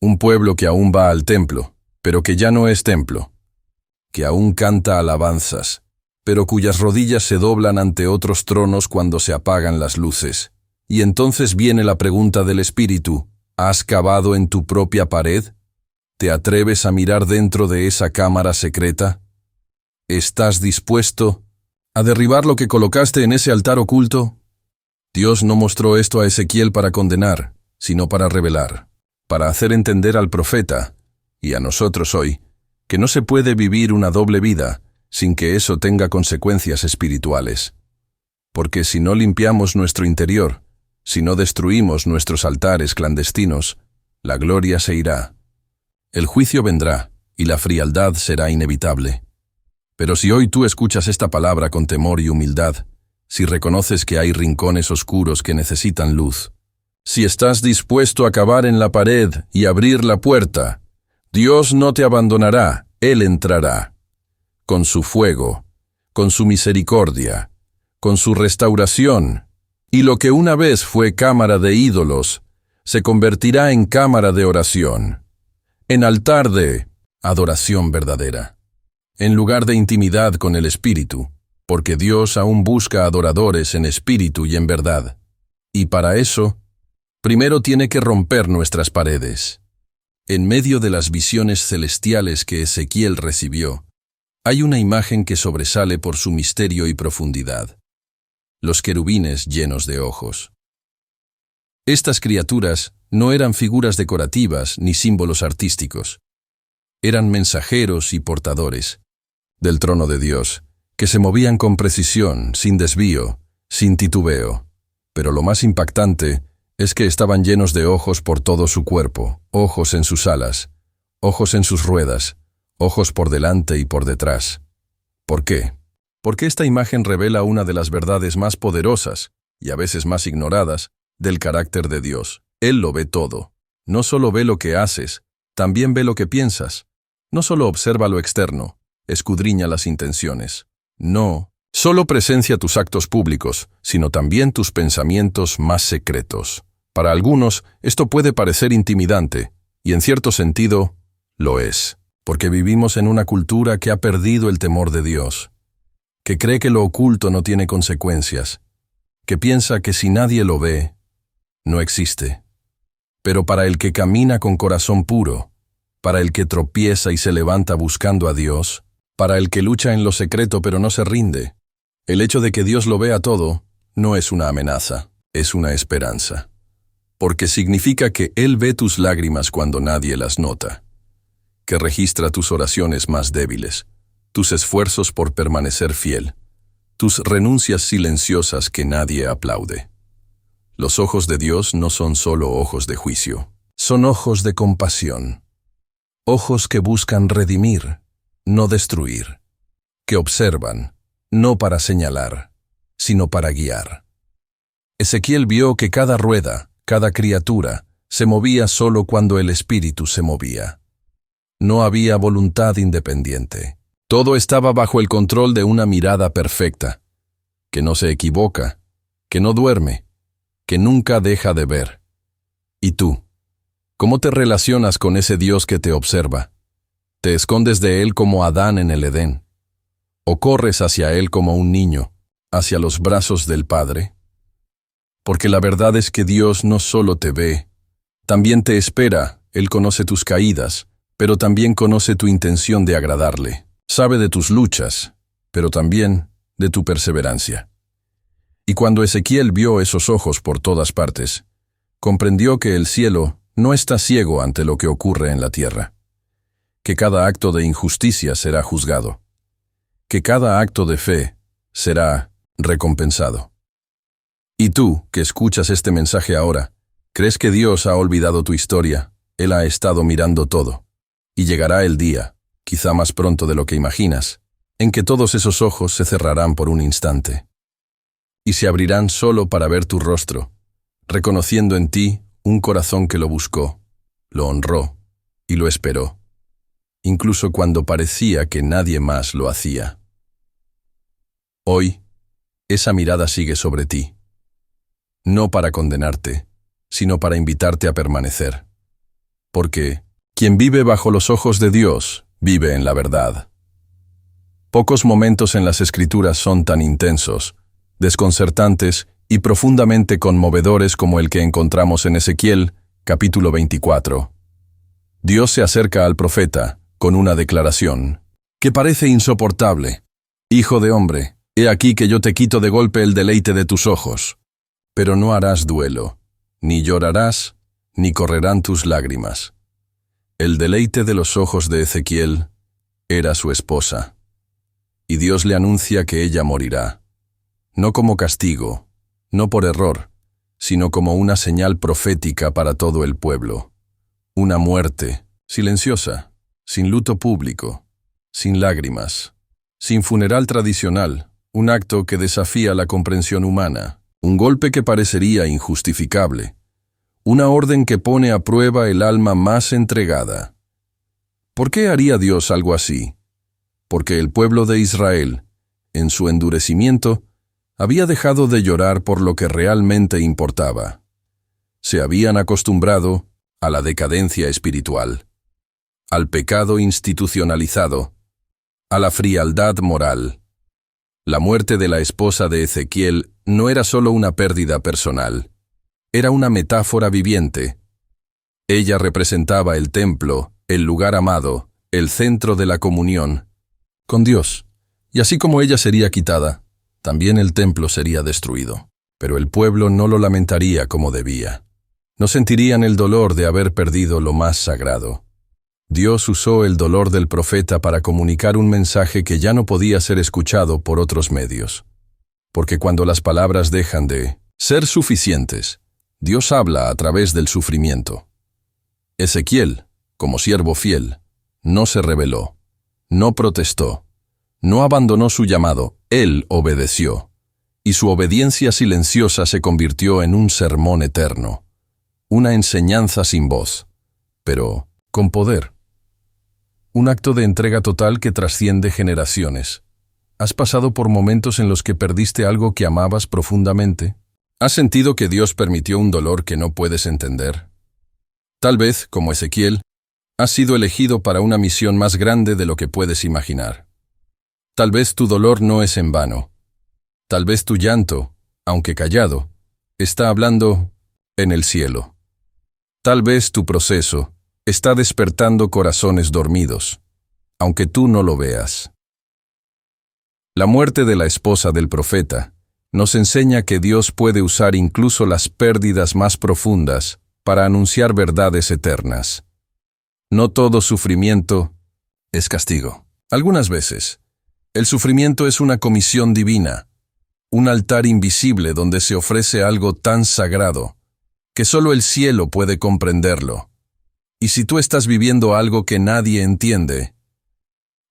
Speaker 1: Un pueblo que aún va al templo, pero que ya no es templo. Que aún canta alabanzas, pero cuyas rodillas se doblan ante otros tronos cuando se apagan las luces. Y entonces viene la pregunta del Espíritu: ¿has cavado en tu propia pared? ¿Te atreves a mirar dentro de esa cámara secreta? ¿Estás dispuesto a derribar lo que colocaste en ese altar oculto? Dios no mostró esto a Ezequiel para condenar, sino para revelar, para hacer entender al profeta, y a nosotros hoy, que no se puede vivir una doble vida sin que eso tenga consecuencias espirituales. Porque si no limpiamos nuestro interior, si no destruimos nuestros altares clandestinos, la gloria se irá. El juicio vendrá, y la frialdad será inevitable. Pero si hoy tú escuchas esta palabra con temor y humildad, si reconoces que hay rincones oscuros que necesitan luz, si estás dispuesto a cavar en la pared y abrir la puerta, Dios no te abandonará, Él entrará. Con su fuego, con su misericordia, con su restauración, y lo que una vez fue cámara de ídolos, se convertirá en cámara de oración, en altar de adoración verdadera, en lugar de intimidad con el Espíritu, porque Dios aún busca adoradores en espíritu y en verdad. Y para eso, primero tiene que romper nuestras paredes. En medio de las visiones celestiales que Ezequiel recibió, hay una imagen que sobresale por su misterio y profundidad: los querubines llenos de ojos. Estas criaturas no eran figuras decorativas ni símbolos artísticos. Eran mensajeros y portadores del trono de Dios, que se movían con precisión, sin desvío, sin titubeo. Pero lo más impactante es que estaban llenos de ojos por todo su cuerpo, ojos en sus alas, ojos en sus ruedas, ojos por delante y por detrás. ¿Por qué? Porque esta imagen revela una de las verdades más poderosas, y a veces más ignoradas, del carácter de Dios. Él lo ve todo. No solo ve lo que haces, también ve lo que piensas. No solo observa lo externo, escudriña las intenciones. No solo presencia tus actos públicos, sino también tus pensamientos más secretos. Para algunos, esto puede parecer intimidante, y en cierto sentido, lo es, porque vivimos en una cultura que ha perdido el temor de Dios, que cree que lo oculto no tiene consecuencias, que piensa que si nadie lo ve, no existe. Pero para el que camina con corazón puro, para el que tropieza y se levanta buscando a Dios, para el que lucha en lo secreto pero no se rinde, el hecho de que Dios lo vea todo no es una amenaza, es una esperanza. Porque significa que Él ve tus lágrimas cuando nadie las nota, que registra tus oraciones más débiles, tus esfuerzos por permanecer fiel, tus renuncias silenciosas que nadie aplaude. Los ojos de Dios no son solo ojos de juicio, son ojos de compasión, ojos que buscan redimir, no destruir, que observan, no para señalar, sino para guiar. Ezequiel vio que cada rueda, cada criatura, se movía solo cuando el Espíritu se movía. No había voluntad independiente. Todo estaba bajo el control de una mirada perfecta, que no se equivoca, que no duerme, que nunca deja de ver. ¿Y tú? ¿Cómo te relacionas con ese Dios que te observa? ¿Te escondes de Él como Adán en el Edén? ¿O corres hacia Él como un niño, hacia los brazos del Padre? Porque la verdad es que Dios no solo te ve, también te espera. Él conoce tus caídas, pero también conoce tu intención de agradarle. Sabe de tus luchas, pero también de tu perseverancia. Y cuando Ezequiel vio esos ojos por todas partes, comprendió que el cielo no está ciego ante lo que ocurre en la tierra, que cada acto de injusticia será juzgado, que cada acto de fe será recompensado. Y tú, que escuchas este mensaje ahora, ¿crees que Dios ha olvidado tu historia? Él ha estado mirando todo. Y llegará el día, quizá más pronto de lo que imaginas, en que todos esos ojos se cerrarán por un instante y se abrirán solo para ver tu rostro, reconociendo en ti un corazón que lo buscó, lo honró y lo esperó, incluso cuando parecía que nadie más lo hacía. Hoy, esa mirada sigue sobre ti. no para condenarte, sino para invitarte a permanecer. Porque quien vive bajo los ojos de Dios, vive en la verdad. Pocos momentos en las Escrituras son tan intensos, desconcertantes y profundamente conmovedores como el que encontramos en Ezequiel, capítulo 24. Dios se acerca al profeta con una declaración que parece insoportable. Hijo de hombre, he aquí que yo te quito de golpe el deleite de tus ojos, pero no harás duelo, ni llorarás, ni correrán tus lágrimas. El deleite de los ojos de Ezequiel era su esposa, y Dios le anuncia que ella morirá, no como castigo, no por error, sino como una señal profética para todo el pueblo. Una muerte, silenciosa, sin luto público, sin lágrimas, sin funeral tradicional, un acto que desafía la comprensión humana, un golpe que parecería injustificable, una orden que pone a prueba el alma más entregada. ¿Por qué haría Dios algo así? Porque el pueblo de Israel, en su endurecimiento, había dejado de llorar por lo que realmente importaba. Se habían acostumbrado a la decadencia espiritual, al pecado institucionalizado, a la frialdad moral. La muerte de la esposa de Ezequiel no era solo una pérdida personal, era una metáfora viviente. Ella representaba el templo, el lugar amado, el centro de la comunión con Dios. Y así como ella sería quitada, también el templo sería destruido. Pero el pueblo no lo lamentaría como debía. No sentirían el dolor de haber perdido lo más sagrado. Dios usó el dolor del profeta para comunicar un mensaje que ya no podía ser escuchado por otros medios. Porque cuando las palabras dejan de ser suficientes, Dios habla a través del sufrimiento. Ezequiel, como siervo fiel, no se rebeló, no protestó, no abandonó su llamado, él obedeció, y su obediencia silenciosa se convirtió en un sermón eterno, una enseñanza sin voz, pero con poder. Un acto de entrega total que trasciende generaciones. ¿Has pasado por momentos en los que perdiste algo que amabas profundamente? ¿Has sentido que Dios permitió un dolor que no puedes entender? Tal vez, como Ezequiel, has sido elegido para una misión más grande de lo que puedes imaginar. Tal vez tu dolor no es en vano. Tal vez tu llanto, aunque callado, está hablando en el cielo. Tal vez tu proceso está despertando corazones dormidos, aunque tú no lo veas. La muerte de la esposa del profeta nos enseña que Dios puede usar incluso las pérdidas más profundas para anunciar verdades eternas. No todo sufrimiento es castigo. Algunas veces, el sufrimiento es una comisión divina, un altar invisible donde se ofrece algo tan sagrado que solo el cielo puede comprenderlo. Y si tú estás viviendo algo que nadie entiende,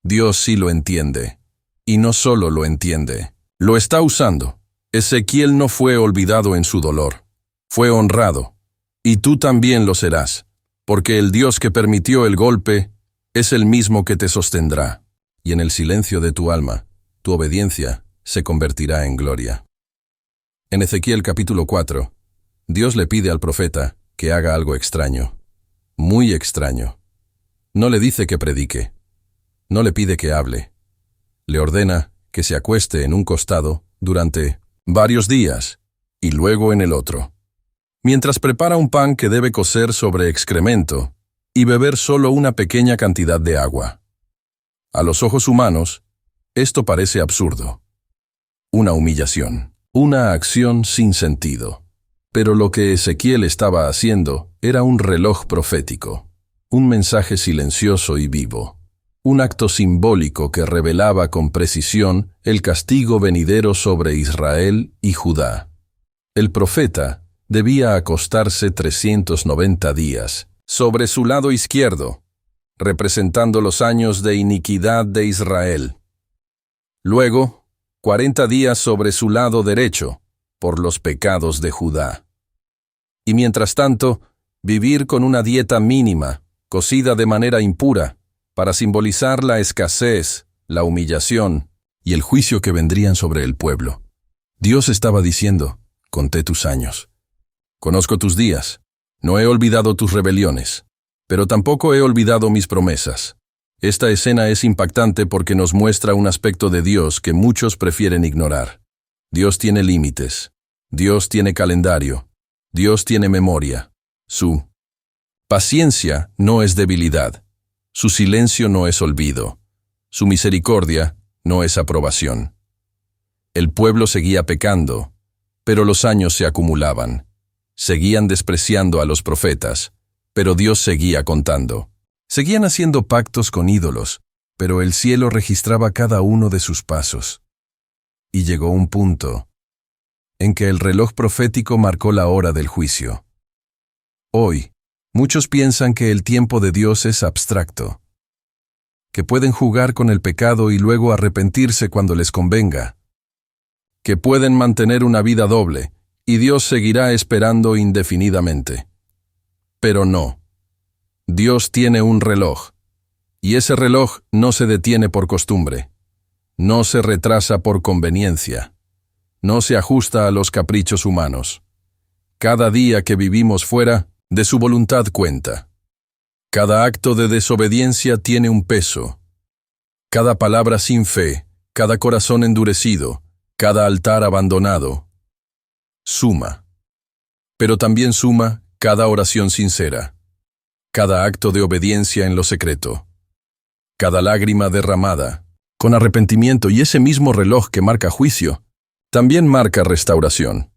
Speaker 1: Dios sí lo entiende. Y no solo lo entiende, lo está usando. Ezequiel no fue olvidado en su dolor, fue honrado. Y tú también lo serás, porque el Dios que permitió el golpe es el mismo que te sostendrá. Y en el silencio de tu alma, tu obediencia se convertirá en gloria. En Ezequiel capítulo 4, Dios le pide al profeta que haga algo extraño, muy extraño. No le dice que predique, no le pide que hable. Le ordena que se acueste en un costado durante varios días y luego en el otro, mientras prepara un pan que debe cocer sobre excremento y beber solo una pequeña cantidad de agua. A los ojos humanos, esto parece absurdo. Una humillación, una acción sin sentido. Pero lo que Ezequiel estaba haciendo era un reloj profético, un mensaje silencioso y vivo. Un acto simbólico que revelaba con precisión el castigo venidero sobre Israel y Judá. El profeta debía acostarse 390 días sobre su lado izquierdo, representando los años de iniquidad de Israel. Luego, 40 días sobre su lado derecho, por los pecados de Judá. Y mientras tanto, vivir con una dieta mínima, cocida de manera impura, para simbolizar la escasez, la humillación y el juicio que vendrían sobre el pueblo. Dios estaba diciendo, conté tus años. Conozco tus días. No he olvidado tus rebeliones, pero tampoco he olvidado mis promesas. Esta escena es impactante porque nos muestra un aspecto de Dios que muchos prefieren ignorar. Dios tiene límites. Dios tiene calendario. Dios tiene memoria. Su paciencia no es debilidad. Su silencio no es olvido. Su misericordia no es aprobación. El pueblo seguía pecando, pero los años se acumulaban. Seguían despreciando a los profetas, pero Dios seguía contando. Seguían haciendo pactos con ídolos, pero el cielo registraba cada uno de sus pasos. Y llegó un punto en que el reloj profético marcó la hora del juicio. Hoy, muchos piensan que el tiempo de Dios es abstracto, que pueden jugar con el pecado y luego arrepentirse cuando les convenga, que pueden mantener una vida doble, y Dios seguirá esperando indefinidamente. Pero no. Dios tiene un reloj, y ese reloj no se detiene por costumbre, no se retrasa por conveniencia, no se ajusta a los caprichos humanos. Cada día que vivimos fuera de su voluntad cuenta. Cada acto de desobediencia tiene un peso. Cada palabra sin fe, cada corazón endurecido, cada altar abandonado, suma. Pero también suma cada oración sincera, cada acto de obediencia en lo secreto, cada lágrima derramada, con arrepentimiento, y ese mismo reloj que marca juicio, también marca restauración.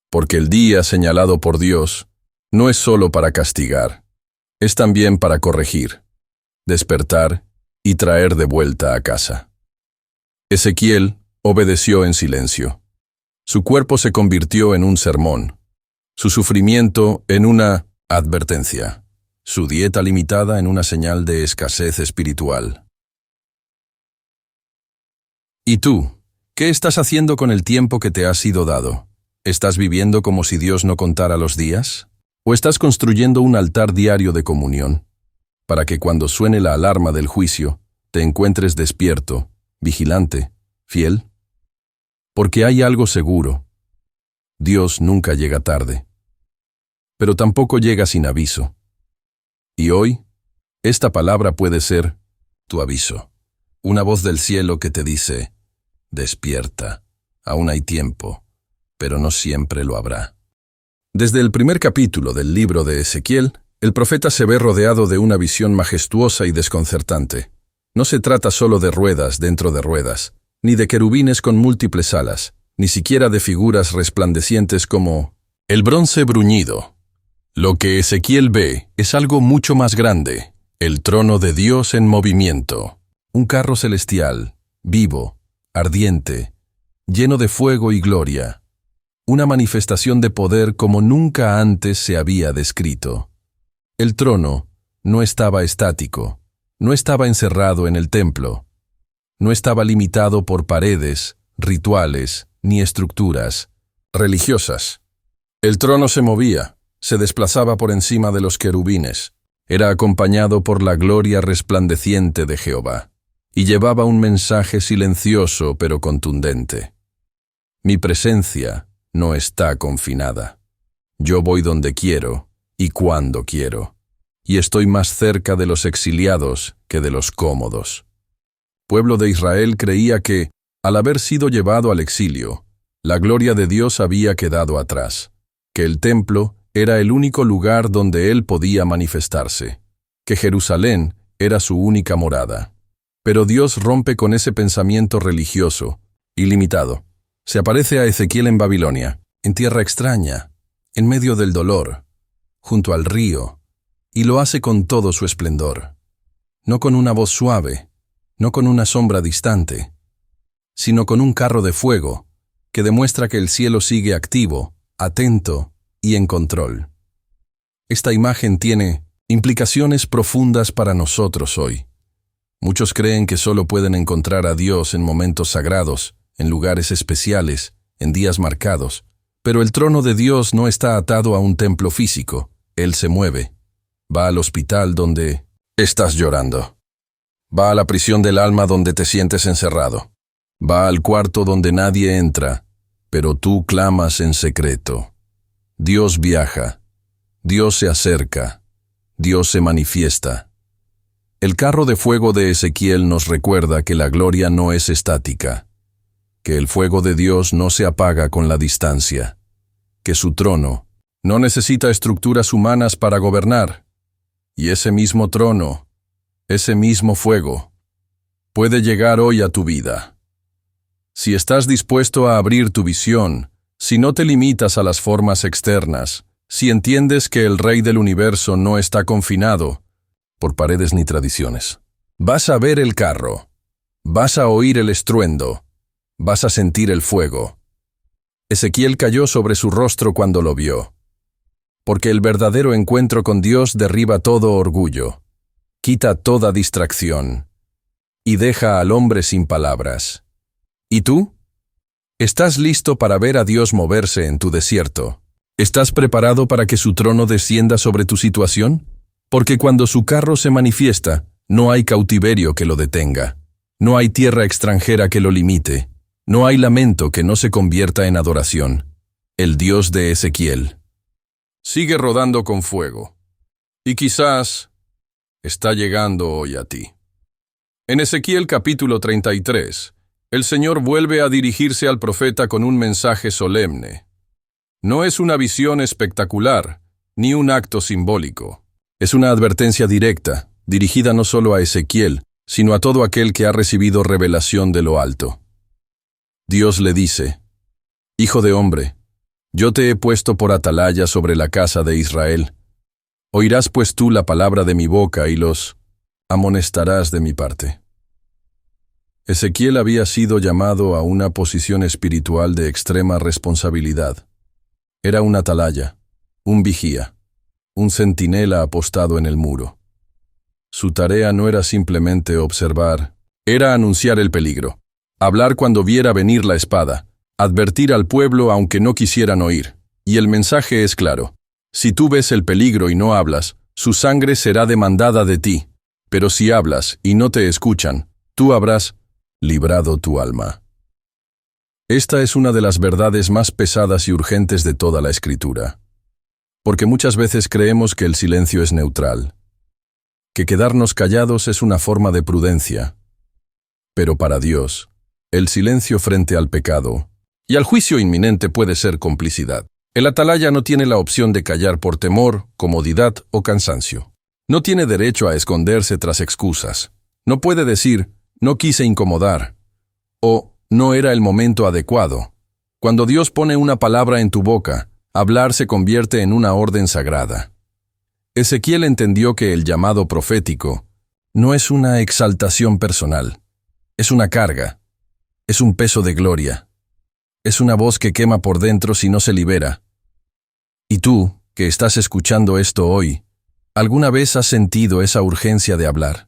Speaker 1: Porque el día señalado por Dios no es solo para castigar, es también para corregir, despertar y traer de vuelta a casa. Ezequiel obedeció en silencio. Su cuerpo se convirtió en un sermón, su sufrimiento en una advertencia, su dieta limitada en una señal de escasez espiritual. ¿Y tú? ¿Qué estás haciendo con el tiempo que te ha sido dado? ¿Estás viviendo como si Dios no contara los días? ¿O estás construyendo un altar diario de comunión, para que cuando suene la alarma del juicio, te encuentres despierto, vigilante, fiel? Porque hay algo seguro. Dios nunca llega tarde, pero tampoco llega sin aviso. Y hoy, esta palabra puede ser tu aviso. Una voz del cielo que te dice: despierta, aún hay tiempo, pero no siempre lo habrá. Desde el primer capítulo del libro de Ezequiel, el profeta se ve rodeado de una visión majestuosa y desconcertante. No se trata solo de ruedas dentro de ruedas, ni de querubines con múltiples alas, ni siquiera de figuras resplandecientes como el bronce bruñido. Lo que Ezequiel ve es algo mucho más grande, el trono de Dios en movimiento, un carro celestial, vivo, ardiente, lleno de fuego y gloria, una manifestación de poder como nunca antes se había descrito. El trono no estaba estático, no estaba encerrado en el templo, no estaba limitado por paredes, rituales, ni estructuras religiosas. El trono se movía, se desplazaba por encima de los querubines, era acompañado por la gloria resplandeciente de Jehová, y llevaba un mensaje silencioso pero contundente. Mi presencia no está confinada. Yo voy donde quiero y cuando quiero, y estoy más cerca de los exiliados que de los cómodos. Pueblo de Israel creía que, al haber sido llevado al exilio, la gloria de Dios había quedado atrás, que el templo era el único lugar donde Él podía manifestarse, que Jerusalén era su única morada. Pero Dios rompe con ese pensamiento religioso, ilimitado. Se aparece a Ezequiel en Babilonia, en tierra extraña, en medio del dolor, junto al río, y lo hace con todo su esplendor. No con una voz suave, no con una sombra distante, sino con un carro de fuego que demuestra que el cielo sigue activo, atento y en control. Esta imagen tiene implicaciones profundas para nosotros hoy. Muchos creen que solo pueden encontrar a Dios en momentos sagrados, en lugares especiales, en días marcados. Pero el trono de Dios no está atado a un templo físico. Él se mueve. Va al hospital donde estás llorando. Va a la prisión del alma donde te sientes encerrado. Va al cuarto donde nadie entra, pero tú clamas en secreto. Dios viaja, Dios se acerca, Dios se manifiesta. El carro de fuego de Ezequiel nos recuerda que la gloria no es estática, que el fuego de Dios no se apaga con la distancia, que su trono no necesita estructuras humanas para gobernar, y ese mismo trono, ese mismo fuego, puede llegar hoy a tu vida. Si estás dispuesto a abrir tu visión, si no te limitas a las formas externas, si entiendes que el Rey del Universo no está confinado por paredes ni tradiciones, vas a ver el carro, vas a oír el estruendo, vas a sentir el fuego. Ezequiel cayó sobre su rostro cuando lo vio, porque el verdadero encuentro con Dios derriba todo orgullo, quita toda distracción y deja al hombre sin palabras. ¿Y tú? ¿Estás listo para ver a Dios moverse en tu desierto? ¿Estás preparado para que su trono descienda sobre tu situación? Porque cuando su carro se manifiesta, no hay cautiverio que lo detenga, no hay tierra extranjera que lo limite, no hay lamento que no se convierta en adoración. El Dios de Ezequiel sigue rodando con fuego, y quizás está llegando hoy a ti. En Ezequiel capítulo 33, el Señor vuelve a dirigirse al profeta con un mensaje solemne. No es una visión espectacular, ni un acto simbólico. Es una advertencia directa, dirigida no solo a Ezequiel, sino a todo aquel que ha recibido revelación de lo alto. Dios le dice: Hijo de hombre, yo te he puesto por atalaya sobre la casa de Israel. Oirás pues tú la palabra de mi boca y los amonestarás de mi parte. Ezequiel había sido llamado a una posición espiritual de extrema responsabilidad. Era un atalaya, un vigía, un centinela apostado en el muro. Su tarea no era simplemente observar, era anunciar el peligro, hablar cuando viera venir la espada, advertir al pueblo aunque no quisieran oír. Y el mensaje es claro: si tú ves el peligro y no hablas, su sangre será demandada de ti. Pero si hablas y no te escuchan, tú habrás librado tu alma. Esta es una de las verdades más pesadas y urgentes de toda la Escritura. Porque muchas veces creemos que el silencio es neutral, que quedarnos callados es una forma de prudencia. Pero para Dios, el silencio frente al pecado y al juicio inminente puede ser complicidad. El atalaya no tiene la opción de callar por temor, comodidad o cansancio. No tiene derecho a esconderse tras excusas. No puede decir: no quise incomodar, o no era el momento adecuado. Cuando Dios pone una palabra en tu boca, hablar se convierte en una orden sagrada. Ezequiel entendió que el llamado profético no es una exaltación personal, es una carga, es un peso de gloria, es una voz que quema por dentro si no se libera. Y tú, que estás escuchando esto hoy, ¿alguna vez has sentido esa urgencia de hablar?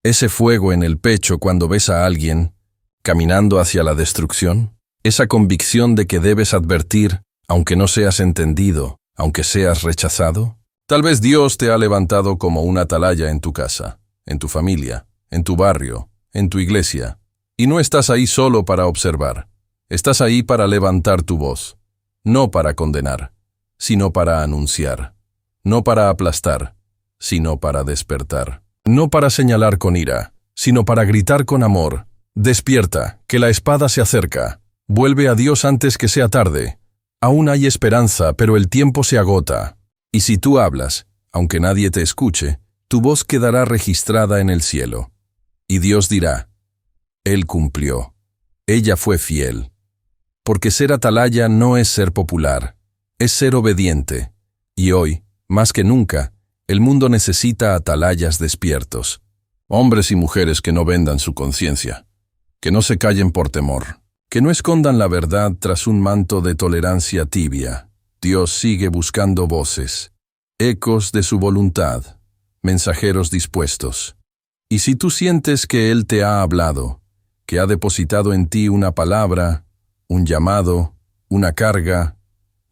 Speaker 1: Ese fuego en el pecho cuando ves a alguien caminando hacia la destrucción, esa convicción de que debes advertir, aunque no seas entendido, aunque seas rechazado. Tal vez Dios te ha levantado como una atalaya en tu casa, en tu familia, en tu barrio, en tu iglesia, y no estás ahí solo para observar. Estás ahí para levantar tu voz, no para condenar, sino para anunciar, no para aplastar, sino para despertar. No para señalar con ira, sino para gritar con amor: despierta, que la espada se acerca, vuelve a Dios antes que sea tarde. Aún hay esperanza, pero el tiempo se agota. Y si tú hablas, aunque nadie te escuche, tu voz quedará registrada en el cielo. Y Dios dirá: Él cumplió, ella fue fiel. Porque ser atalaya no es ser popular, es ser obediente. Y hoy, más que nunca, el mundo necesita atalayas despiertos, hombres y mujeres que no vendan su conciencia, que no se callen por temor, que no escondan la verdad tras un manto de tolerancia tibia. Dios sigue buscando voces, ecos de su voluntad, mensajeros dispuestos. Y si tú sientes que Él te ha hablado, que ha depositado en ti una palabra, un llamado, una carga,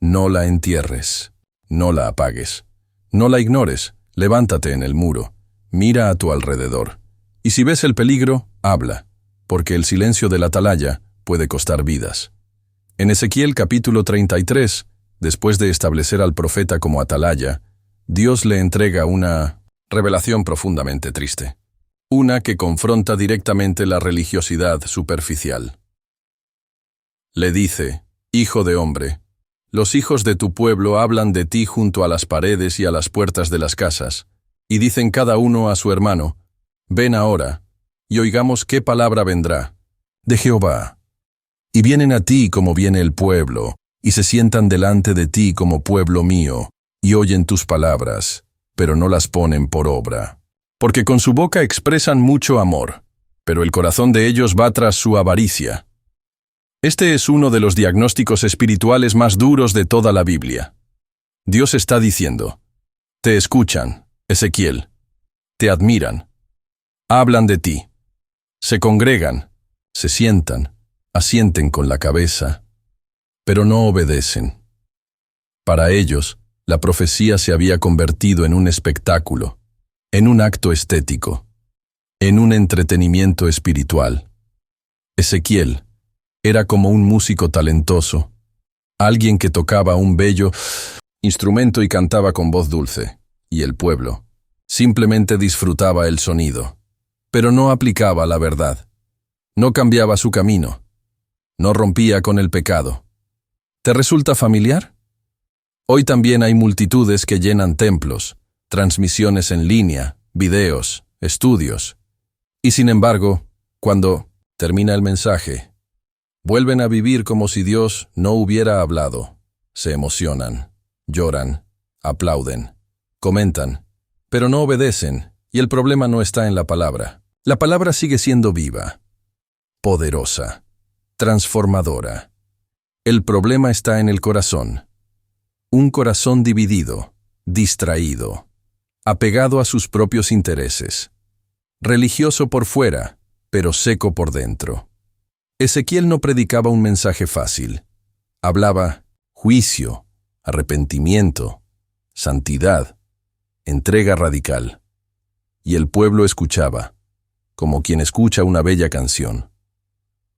Speaker 1: no la entierres, no la apagues. No la ignores, levántate en el muro, mira a tu alrededor. Y si ves el peligro, habla, porque el silencio del atalaya puede costar vidas. En Ezequiel capítulo 33, después de establecer al profeta como atalaya, Dios le entrega una revelación profundamente triste. Una que confronta directamente la religiosidad superficial. Le dice: Hijo de hombre, los hijos de tu pueblo hablan de ti junto a las paredes y a las puertas de las casas, y dicen cada uno a su hermano: Ven ahora, y oigamos qué palabra vendrá de Jehová. Y vienen a ti como viene el pueblo, y se sientan delante de ti como pueblo mío, y oyen tus palabras, pero no las ponen por obra. Porque con su boca expresan mucho amor, pero el corazón de ellos va tras su avaricia. Este es uno de los diagnósticos espirituales más duros de toda la Biblia. Dios está diciendo: te escuchan, Ezequiel, te admiran, hablan de ti, se congregan, se sientan, asienten con la cabeza, pero no obedecen. Para ellos, la profecía se había convertido en un espectáculo, en un acto estético, en un entretenimiento espiritual. Ezequiel era como un músico talentoso, alguien que tocaba un bello instrumento y cantaba con voz dulce, y el pueblo simplemente disfrutaba el sonido, pero no aplicaba la verdad, no cambiaba su camino, no rompía con el pecado. ¿Te resulta familiar? Hoy también hay multitudes que llenan templos, transmisiones en línea, videos, estudios, y sin embargo, cuando termina el mensaje, vuelven a vivir como si Dios no hubiera hablado. Se emocionan, lloran, aplauden, comentan, pero no obedecen, y el problema no está en la palabra. La palabra sigue siendo viva, poderosa, transformadora. El problema está en el corazón. Un corazón dividido, distraído, apegado a sus propios intereses, religioso por fuera, pero seco por dentro. Ezequiel no predicaba un mensaje fácil. Hablaba juicio, arrepentimiento, santidad, entrega radical. Y el pueblo escuchaba, como quien escucha una bella canción.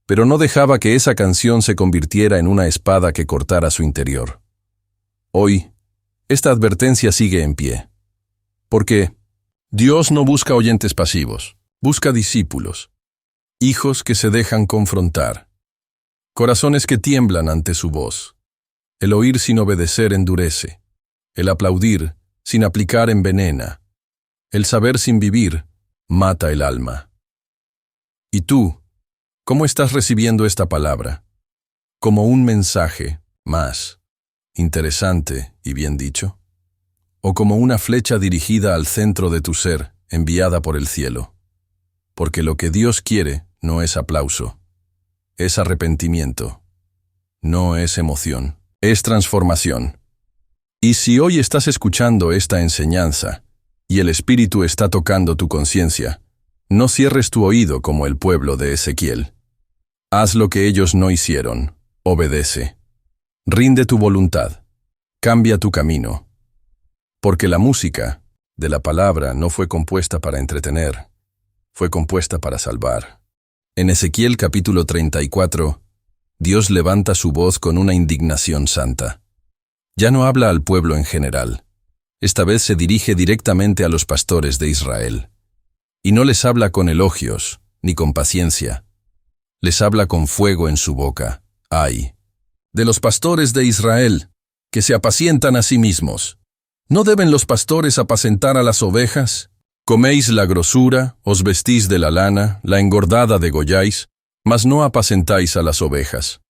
Speaker 1: Pero no dejaba que esa canción se convirtiera en una espada que cortara su interior. Hoy, esta advertencia sigue en pie. Porque Dios no busca oyentes pasivos, busca discípulos. Hijos que se dejan confrontar, corazones que tiemblan ante su voz. El oír sin obedecer endurece, el aplaudir sin aplicar envenena, el saber sin vivir mata el alma. ¿Y tú, cómo estás recibiendo esta palabra? ¿Como un mensaje más interesante y bien dicho? ¿O como una flecha dirigida al centro de tu ser, enviada por el cielo? Porque lo que Dios quiere no es aplauso, es arrepentimiento, no es emoción, es transformación. Y si hoy estás escuchando esta enseñanza y el Espíritu está tocando tu conciencia, no cierres tu oído como el pueblo de Ezequiel. Haz lo que ellos no hicieron, obedece. Rinde tu voluntad, cambia tu camino. Porque la música de la palabra no fue compuesta para entretener, fue compuesta para salvar. En Ezequiel capítulo 34, Dios levanta su voz con una indignación santa. Ya no habla al pueblo en general. Esta vez se dirige directamente a los pastores de Israel. Y no les habla con elogios, ni con paciencia. Les habla con fuego en su boca. ¡Ay! De los pastores de Israel, que se apacientan a sí mismos. ¿No deben los pastores apacentar a las ovejas? Coméis la grosura, os vestís de la lana, la engordada degolláis, mas no apacentáis a las ovejas.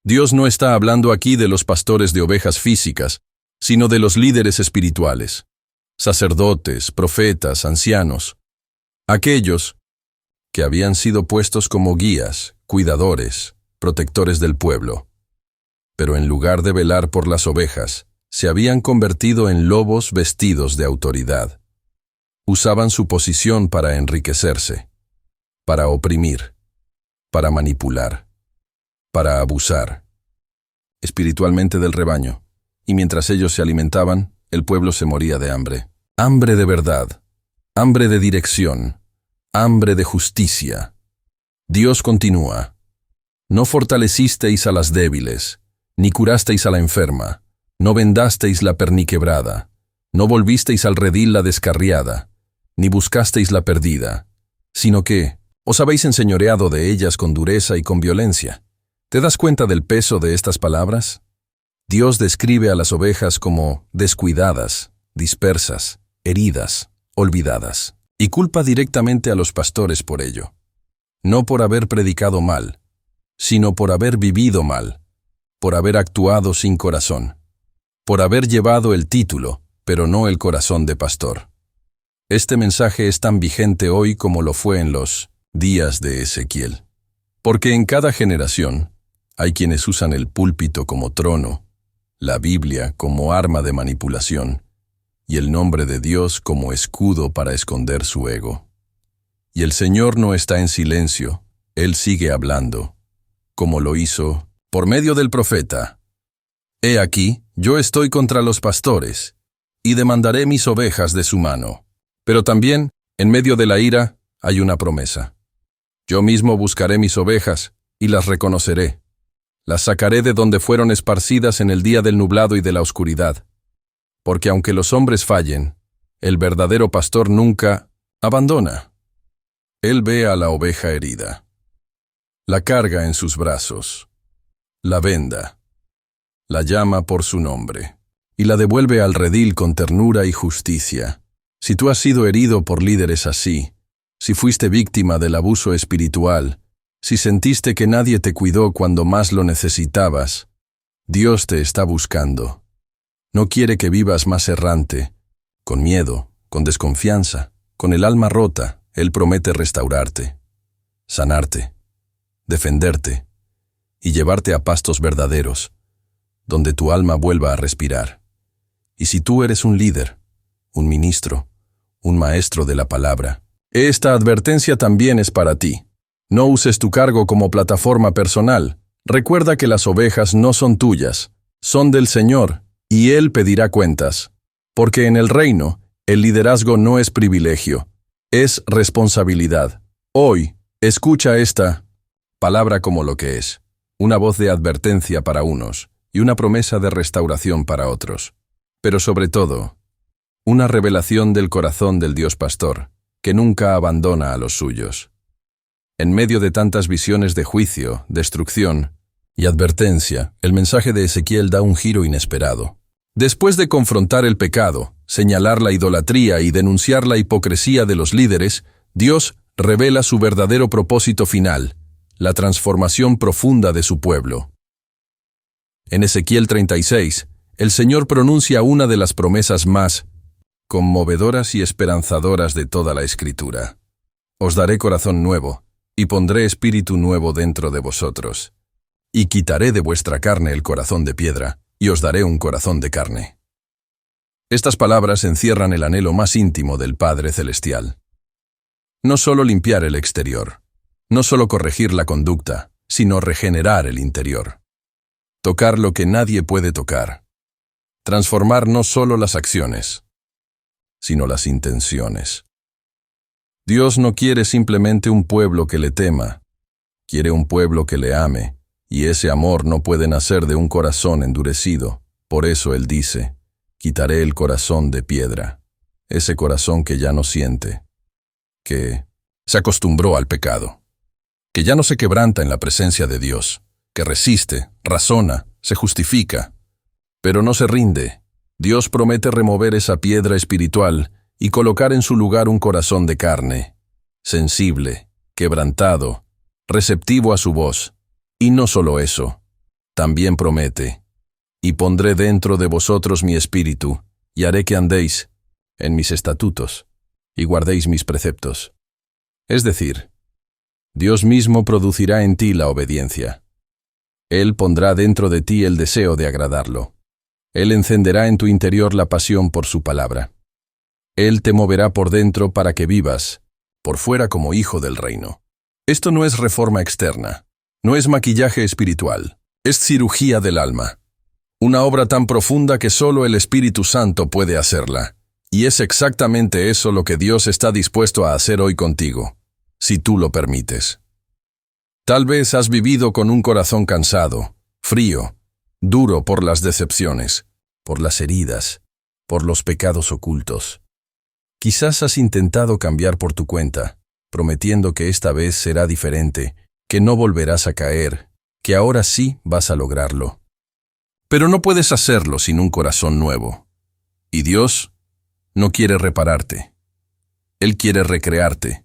Speaker 1: Dios no está hablando aquí de los pastores de ovejas físicas, sino de los líderes espirituales, sacerdotes, profetas, ancianos, aquellos que habían sido puestos como guías, cuidadores, protectores del pueblo. Pero en lugar de velar por las ovejas, se habían convertido en lobos vestidos de autoridad. Usaban su posición para enriquecerse, para oprimir, para manipular, para abusar espiritualmente del rebaño, y mientras ellos se alimentaban, el pueblo se moría de hambre. Hambre de verdad, hambre de dirección, hambre de justicia. Dios continúa. No fortalecisteis a las débiles, ni curasteis a la enferma, no vendasteis la perniquebrada, no volvisteis al redil la descarriada, ni buscasteis la perdida, sino que os habéis enseñoreado de ellas con dureza y con violencia. ¿Te das cuenta del peso de estas palabras? Dios describe a las ovejas como descuidadas, dispersas, heridas, olvidadas, y culpa directamente a los pastores por ello. No por haber predicado mal, sino por haber vivido mal, por haber actuado sin corazón, por haber llevado el título, pero no el corazón de pastor. Este mensaje es tan vigente hoy como lo fue en los días de Ezequiel. Porque en cada generación hay quienes usan el púlpito como trono, la Biblia como arma de manipulación y el nombre de Dios como escudo para esconder su ego. Y el Señor no está en silencio, Él sigue hablando, como lo hizo por medio del profeta. He aquí, yo estoy contra los pastores, y demandaré mis ovejas de su mano. Pero también, en medio de la ira, hay una promesa. Yo mismo buscaré mis ovejas, y las reconoceré. Las sacaré de donde fueron esparcidas en el día del nublado y de la oscuridad. Porque aunque los hombres fallen, el verdadero pastor nunca abandona. Él ve a la oveja herida. La carga en sus brazos. La venda. La llama por su nombre. Y la devuelve al redil con ternura y justicia. Si tú has sido herido por líderes así, si fuiste víctima del abuso espiritual, si sentiste que nadie te cuidó cuando más lo necesitabas, Dios te está buscando. No quiere que vivas más errante, con miedo, con desconfianza, con el alma rota. Él promete restaurarte, sanarte, defenderte y llevarte a pastos verdaderos, donde tu alma vuelva a respirar. Y si tú eres un líder, un ministro, un maestro de la palabra, esta advertencia también es para ti. No uses tu cargo como plataforma personal. Recuerda que las ovejas no son tuyas, son del Señor, y Él pedirá cuentas. Porque en el reino, el liderazgo no es privilegio, es responsabilidad. Hoy, escucha esta palabra como lo que es, una voz de advertencia para unos y una promesa de restauración para otros. Pero sobre todo, una revelación del corazón del Dios pastor, que nunca abandona a los suyos. En medio de tantas visiones de juicio, destrucción y advertencia, el mensaje de Ezequiel da un giro inesperado. Después de confrontar el pecado, señalar la idolatría y denunciar la hipocresía de los líderes, Dios revela su verdadero propósito final, la transformación profunda de su pueblo. En Ezequiel 36, el Señor pronuncia una de las promesas más conmovedoras y esperanzadoras de toda la Escritura. Os daré corazón nuevo, y pondré espíritu nuevo dentro de vosotros. Y quitaré de vuestra carne el corazón de piedra, y os daré un corazón de carne. Estas palabras encierran el anhelo más íntimo del Padre Celestial. No solo limpiar el exterior, no solo corregir la conducta, sino regenerar el interior. Tocar lo que nadie puede tocar. Transformar no solo las acciones, sino las intenciones. Dios no quiere simplemente un pueblo que le tema, quiere un pueblo que le ame, y ese amor no puede nacer de un corazón endurecido. Por eso Él dice, quitaré el corazón de piedra, ese corazón que ya no siente, que se acostumbró al pecado, que ya no se quebranta en la presencia de Dios, que resiste, razona, se justifica, pero no se rinde. Dios promete remover esa piedra espiritual y colocar en su lugar un corazón de carne, sensible, quebrantado, receptivo a su voz. Y no solo eso, también promete, y pondré dentro de vosotros mi espíritu, y haré que andéis en mis estatutos, y guardéis mis preceptos. Es decir, Dios mismo producirá en ti la obediencia. Él pondrá dentro de ti el deseo de agradarlo. Él encenderá en tu interior la pasión por su palabra. Él te moverá por dentro para que vivas, por fuera como hijo del reino. Esto no es reforma externa, no es maquillaje espiritual, es cirugía del alma. Una obra tan profunda que solo el Espíritu Santo puede hacerla. Y es exactamente eso lo que Dios está dispuesto a hacer hoy contigo, si tú lo permites. Tal vez has vivido con un corazón cansado, frío, duro por las decepciones, por las heridas, por los pecados ocultos. Quizás has intentado cambiar por tu cuenta, prometiendo que esta vez será diferente, que no volverás a caer, que ahora sí vas a lograrlo. Pero no puedes hacerlo sin un corazón nuevo. Y Dios no quiere repararte. Él quiere recrearte.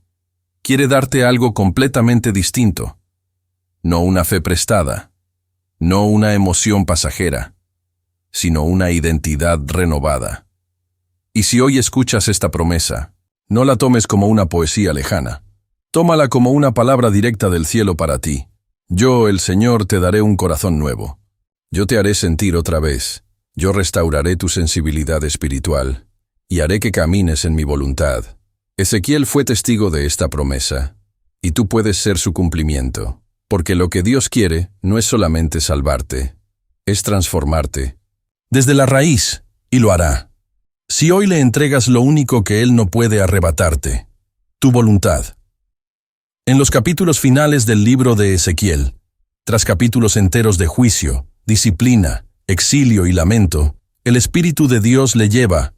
Speaker 1: Quiere darte algo completamente distinto. No una fe prestada, no una emoción pasajera, sino una identidad renovada. Y si hoy escuchas esta promesa, no la tomes como una poesía lejana. Tómala como una palabra directa del cielo para ti. Yo, el Señor, te daré un corazón nuevo. Yo te haré sentir otra vez. Yo restauraré tu sensibilidad espiritual y haré que camines en mi voluntad. Ezequiel fue testigo de esta promesa, y tú puedes ser su cumplimiento, porque lo que Dios quiere no es solamente salvarte, es transformarte desde la raíz, y lo hará. Si hoy le entregas lo único que Él no puede arrebatarte, tu voluntad. En los capítulos finales del libro de Ezequiel, tras capítulos enteros de juicio, disciplina, exilio y lamento, el Espíritu de Dios le lleva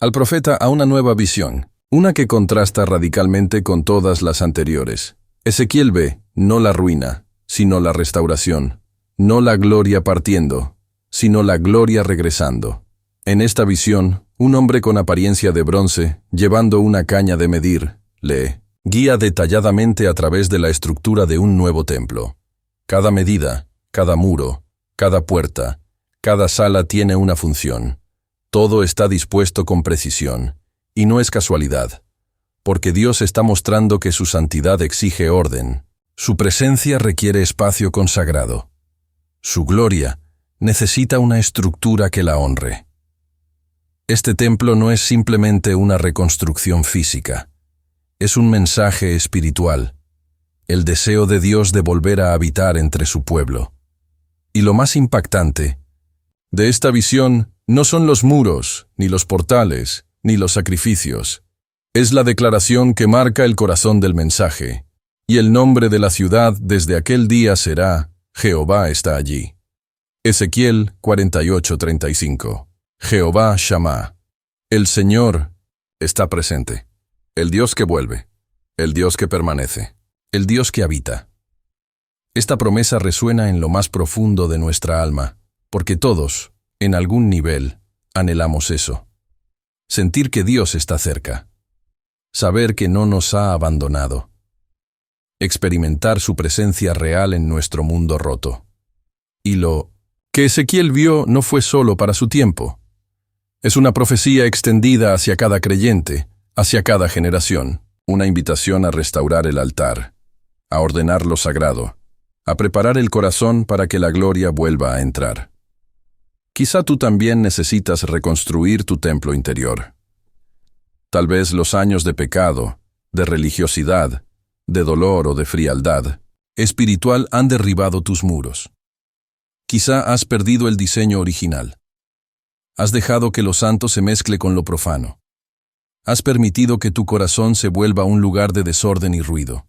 Speaker 1: al profeta a una nueva visión, una que contrasta radicalmente con todas las anteriores. Ezequiel ve no la ruina, sino la restauración, no la gloria partiendo, sino la gloria regresando. En esta visión, un hombre con apariencia de bronce, llevando una caña de medir, le guía detalladamente a través de la estructura de un nuevo templo. Cada medida, cada muro, cada puerta, cada sala tiene una función. Todo está dispuesto con precisión, y no es casualidad, porque Dios está mostrando que su santidad exige orden, su presencia requiere espacio consagrado, su gloria necesita una estructura que la honre. Este templo no es simplemente una reconstrucción física, es un mensaje espiritual, el deseo de Dios de volver a habitar entre su pueblo. Y lo más impactante de esta visión no son los muros, ni los portales, ni los sacrificios. Es la declaración que marca el corazón del mensaje, y el nombre de la ciudad desde aquel día será Jehová está allí. Ezequiel 48:35. Jehová Shammah. El Señor está presente. El Dios que vuelve, el Dios que permanece, el Dios que habita. Esta promesa resuena en lo más profundo de nuestra alma, porque todos, en algún nivel, anhelamos eso. Sentir que Dios está cerca. Saber que no nos ha abandonado. Experimentar su presencia real en nuestro mundo roto. Y lo que Ezequiel vio no fue solo para su tiempo. Es una profecía extendida hacia cada creyente, hacia cada generación. Una invitación a restaurar el altar, a ordenar lo sagrado, a preparar el corazón para que la gloria vuelva a entrar. Quizá tú también necesitas reconstruir tu templo interior. Tal vez los años de pecado, de religiosidad, de dolor o de frialdad espiritual han derribado tus muros. Quizá has perdido el diseño original. Has dejado que lo santo se mezcle con lo profano. Has permitido que tu corazón se vuelva un lugar de desorden y ruido.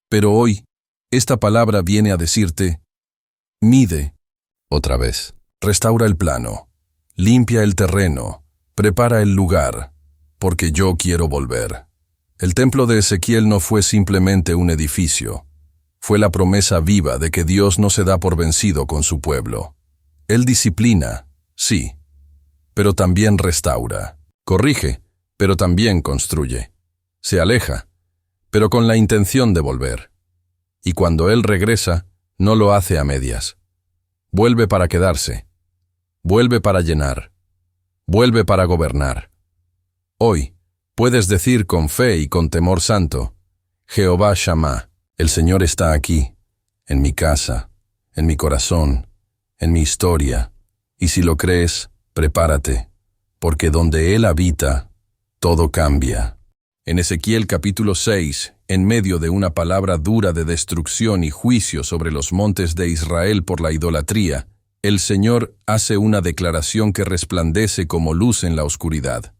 Speaker 1: Pero hoy, esta palabra viene a decirte, mide, otra vez, restaura el plano, limpia el terreno, prepara el lugar, porque yo quiero volver. El templo de Ezequiel no fue simplemente un edificio, fue la promesa viva de que Dios no se da por vencido con su pueblo. Él disciplina, sí, pero también restaura, corrige, pero también construye. Se aleja, pero con la intención de volver. Y cuando Él regresa, no lo hace a medias. Vuelve para quedarse. Vuelve para llenar. Vuelve para gobernar. Hoy, puedes decir con fe y con temor santo, Jehová Shammah, el Señor está aquí, en mi casa, en mi corazón, en mi historia. Y si lo crees, prepárate, porque donde Él habita, todo cambia. En Ezequiel capítulo 6, en medio de una palabra dura de destrucción y juicio sobre los montes de Israel por la idolatría, el Señor hace una declaración que resplandece como luz en la oscuridad.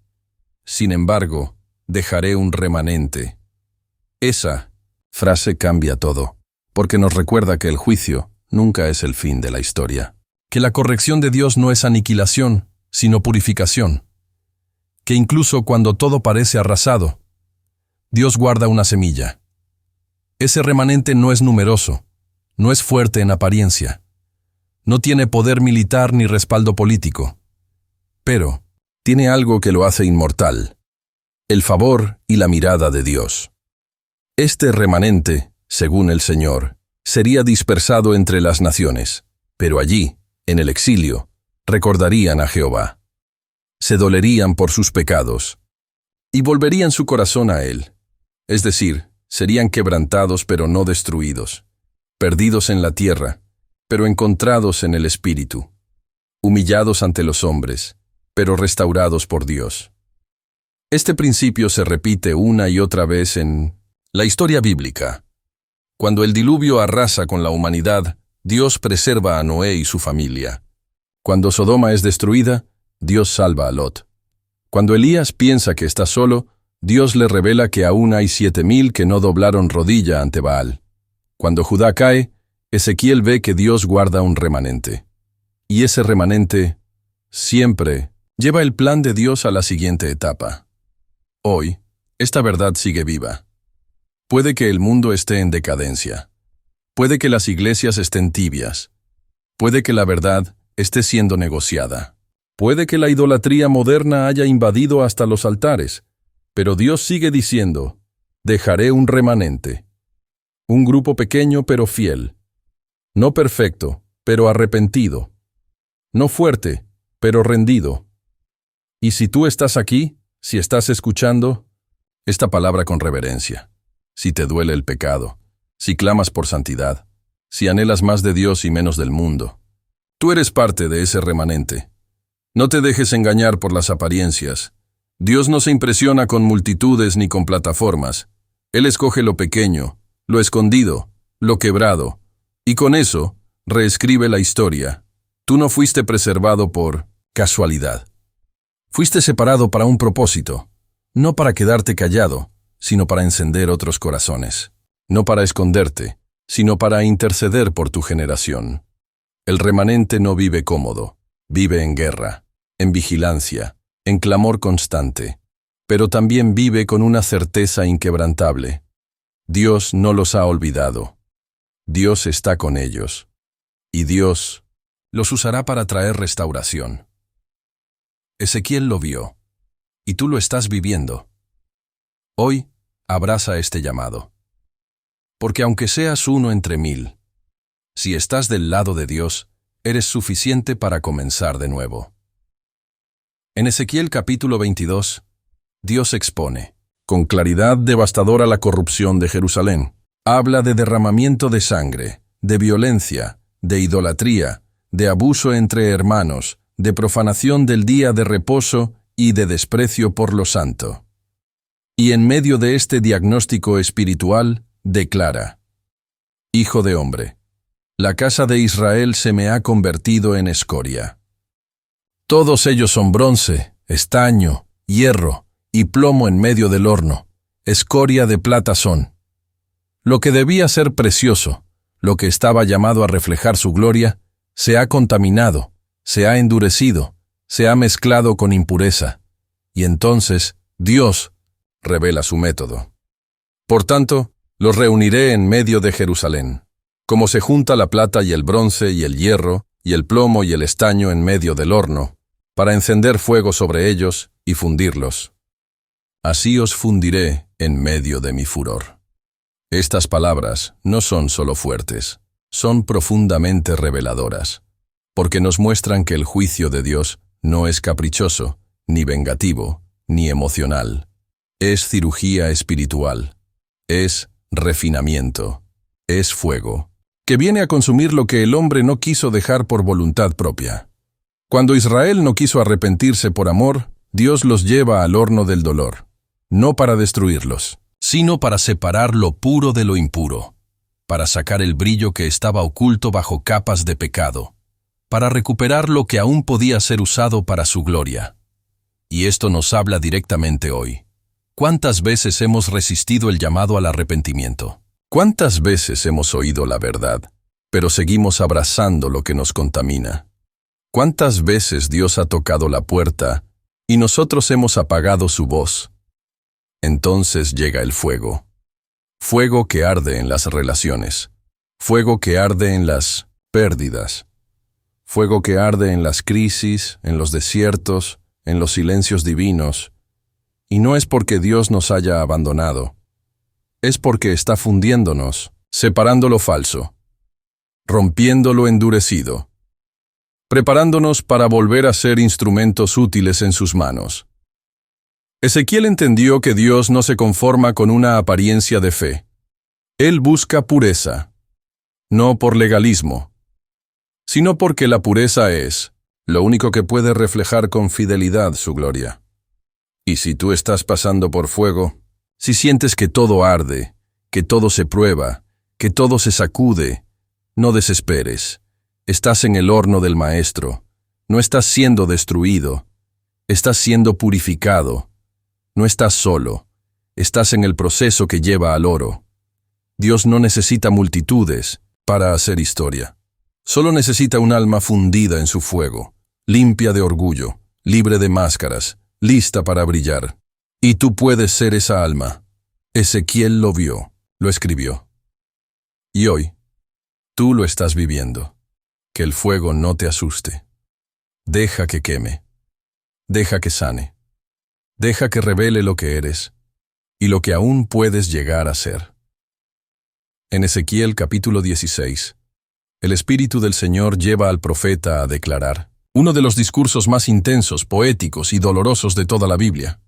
Speaker 1: Sin embargo, dejaré un remanente. Esa frase cambia todo, porque nos recuerda que el juicio nunca es el fin de la historia, que la corrección de Dios no es aniquilación, sino purificación, que incluso cuando todo parece arrasado, Dios guarda una semilla. Ese remanente no es numeroso, no es fuerte en apariencia, no tiene poder militar ni respaldo político, pero tiene algo que lo hace inmortal: el favor y la mirada de Dios. Este remanente, según el Señor, sería dispersado entre las naciones, pero allí, en el exilio, recordarían a Jehová. Se dolerían por sus pecados y volverían su corazón a Él. Es decir, serían quebrantados pero no destruidos, perdidos en la tierra, pero encontrados en el Espíritu, humillados ante los hombres, pero restaurados por Dios. Este principio se repite una y otra vez en la historia bíblica. Cuando el diluvio arrasa con la humanidad, Dios preserva a Noé y su familia. Cuando Sodoma es destruida, Dios salva a Lot. Cuando Elías piensa que está solo, Dios le revela que aún hay 7,000 que no doblaron rodilla ante Baal. Cuando Judá cae, Ezequiel ve que Dios guarda un remanente. Y ese remanente siempre lleva el plan de Dios a la siguiente etapa. Hoy, esta verdad sigue viva. Puede que el mundo esté en decadencia. Puede que las iglesias estén tibias. Puede que la verdad esté siendo negociada. Puede que la idolatría moderna haya invadido hasta los altares, pero Dios sigue diciendo: dejaré un remanente. Un grupo pequeño pero fiel. No perfecto, pero arrepentido. No fuerte, pero rendido. Y si tú estás aquí, si estás escuchando esta palabra con reverencia, si te duele el pecado, si clamas por santidad, si anhelas más de Dios y menos del mundo, tú eres parte de ese remanente. No te dejes engañar por las apariencias. Dios no se impresiona con multitudes ni con plataformas. Él escoge lo pequeño, lo escondido, lo quebrado, y con eso reescribe la historia. Tú no fuiste preservado por casualidad. Fuiste separado para un propósito, no para quedarte callado, sino para encender otros corazones. No para esconderte, sino para interceder por tu generación. El remanente no vive cómodo, vive en guerra, en vigilancia, en clamor constante, pero también vive con una certeza inquebrantable. Dios no los ha olvidado. Dios está con ellos. Y Dios los usará para traer restauración. Ezequiel lo vio, y tú lo estás viviendo. Hoy, abraza este llamado. Porque aunque seas uno entre 1,000, si estás del lado de Dios, eres suficiente para comenzar de nuevo. En Ezequiel capítulo 22, Dios expone con claridad devastadora la corrupción de Jerusalén. Habla de derramamiento de sangre, de violencia, de idolatría, de abuso entre hermanos, de profanación del día de reposo y de desprecio por lo santo. Y en medio de este diagnóstico espiritual, declara: Hijo de hombre, la casa de Israel se me ha convertido en escoria. Todos ellos son bronce, estaño, hierro y plomo en medio del horno, escoria de plata son. Lo que debía ser precioso, lo que estaba llamado a reflejar su gloria, se ha contaminado, se ha endurecido, se ha mezclado con impureza. Y entonces Dios revela su método. Por tanto, los reuniré en medio de Jerusalén, como se junta la plata y el bronce y el hierro y el plomo y el estaño en medio del horno, para encender fuego sobre ellos y fundirlos. Así os fundiré en medio de mi furor. Estas palabras no son solo fuertes, son profundamente reveladoras, porque nos muestran que el juicio de Dios no es caprichoso, ni vengativo, ni emocional. Es cirugía espiritual, es refinamiento, es fuego, que viene a consumir lo que el hombre no quiso dejar por voluntad propia. Cuando Israel no quiso arrepentirse por amor, Dios los lleva al horno del dolor, no para destruirlos, sino para separar lo puro de lo impuro, para sacar el brillo que estaba oculto bajo capas de pecado, para recuperar lo que aún podía ser usado para su gloria. Y esto nos habla directamente hoy. ¿Cuántas veces hemos resistido el llamado al arrepentimiento? ¿Cuántas veces hemos oído la verdad, pero seguimos abrazando lo que nos contamina? ¿Cuántas veces Dios ha tocado la puerta y nosotros hemos apagado su voz? Entonces llega el fuego. Fuego que arde en las relaciones. Fuego que arde en las pérdidas. Fuego que arde en las crisis, en los desiertos, en los silencios divinos. Y no es porque Dios nos haya abandonado. Es porque está fundiéndonos, separando lo falso, rompiendo lo endurecido, preparándonos para volver a ser instrumentos útiles en sus manos. Ezequiel entendió que Dios no se conforma con una apariencia de fe. Él busca pureza, no por legalismo, sino porque la pureza es lo único que puede reflejar con fidelidad su gloria. Y si tú estás pasando por fuego, si sientes que todo arde, que todo se prueba, que todo se sacude, no desesperes. Estás en el horno del Maestro. No estás siendo destruido. Estás siendo purificado. No estás solo. Estás en el proceso que lleva al oro. Dios no necesita multitudes para hacer historia. Solo necesita un alma fundida en su fuego, limpia de orgullo, libre de máscaras, lista para brillar. Y tú puedes ser esa alma. Ezequiel lo vio, lo escribió. Y hoy, tú lo estás viviendo. Que el fuego no te asuste. Deja que queme. Deja que sane. Deja que revele lo que eres y lo que aún puedes llegar a ser. En Ezequiel capítulo 16, el Espíritu del Señor lleva al profeta a declarar uno de los discursos más intensos, poéticos y dolorosos de toda la Biblia.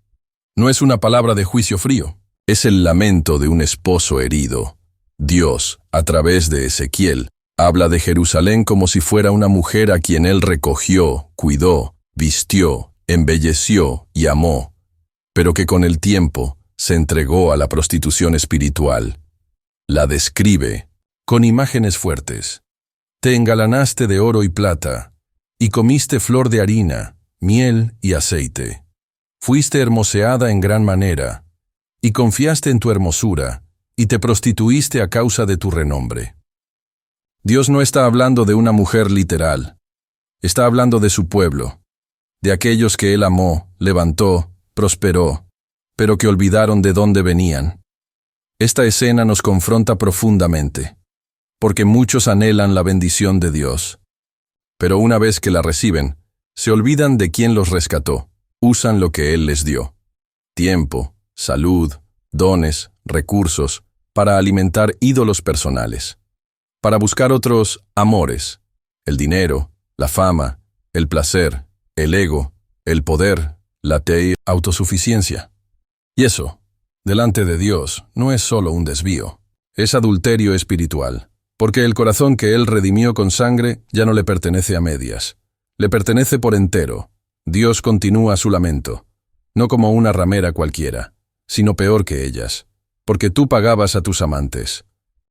Speaker 1: No es una palabra de juicio frío, es el lamento de un esposo herido. Dios, a través de Ezequiel, habla de Jerusalén como si fuera una mujer a quien él recogió, cuidó, vistió, embelleció y amó, pero que con el tiempo se entregó a la prostitución espiritual. La describe con imágenes fuertes. Te engalanaste de oro y plata, y comiste flor de harina, miel y aceite. Fuiste hermoseada en gran manera, y confiaste en tu hermosura, y te prostituiste a causa de tu renombre. Dios no está hablando de una mujer literal, está hablando de su pueblo, de aquellos que Él amó, levantó, prosperó, pero que olvidaron de dónde venían. Esta escena nos confronta profundamente, porque muchos anhelan la bendición de Dios, pero una vez que la reciben, se olvidan de quién los rescató. Usan lo que Él les dio: tiempo, salud, dones, recursos, para alimentar ídolos personales, para buscar otros amores, el dinero, la fama, el placer, el ego, el poder, la autosuficiencia. Y eso, delante de Dios, no es solo un desvío, es adulterio espiritual, porque el corazón que Él redimió con sangre ya no le pertenece a medias, le pertenece por entero. Dios continúa su lamento, no como una ramera cualquiera, sino peor que ellas, porque tú pagabas a tus amantes,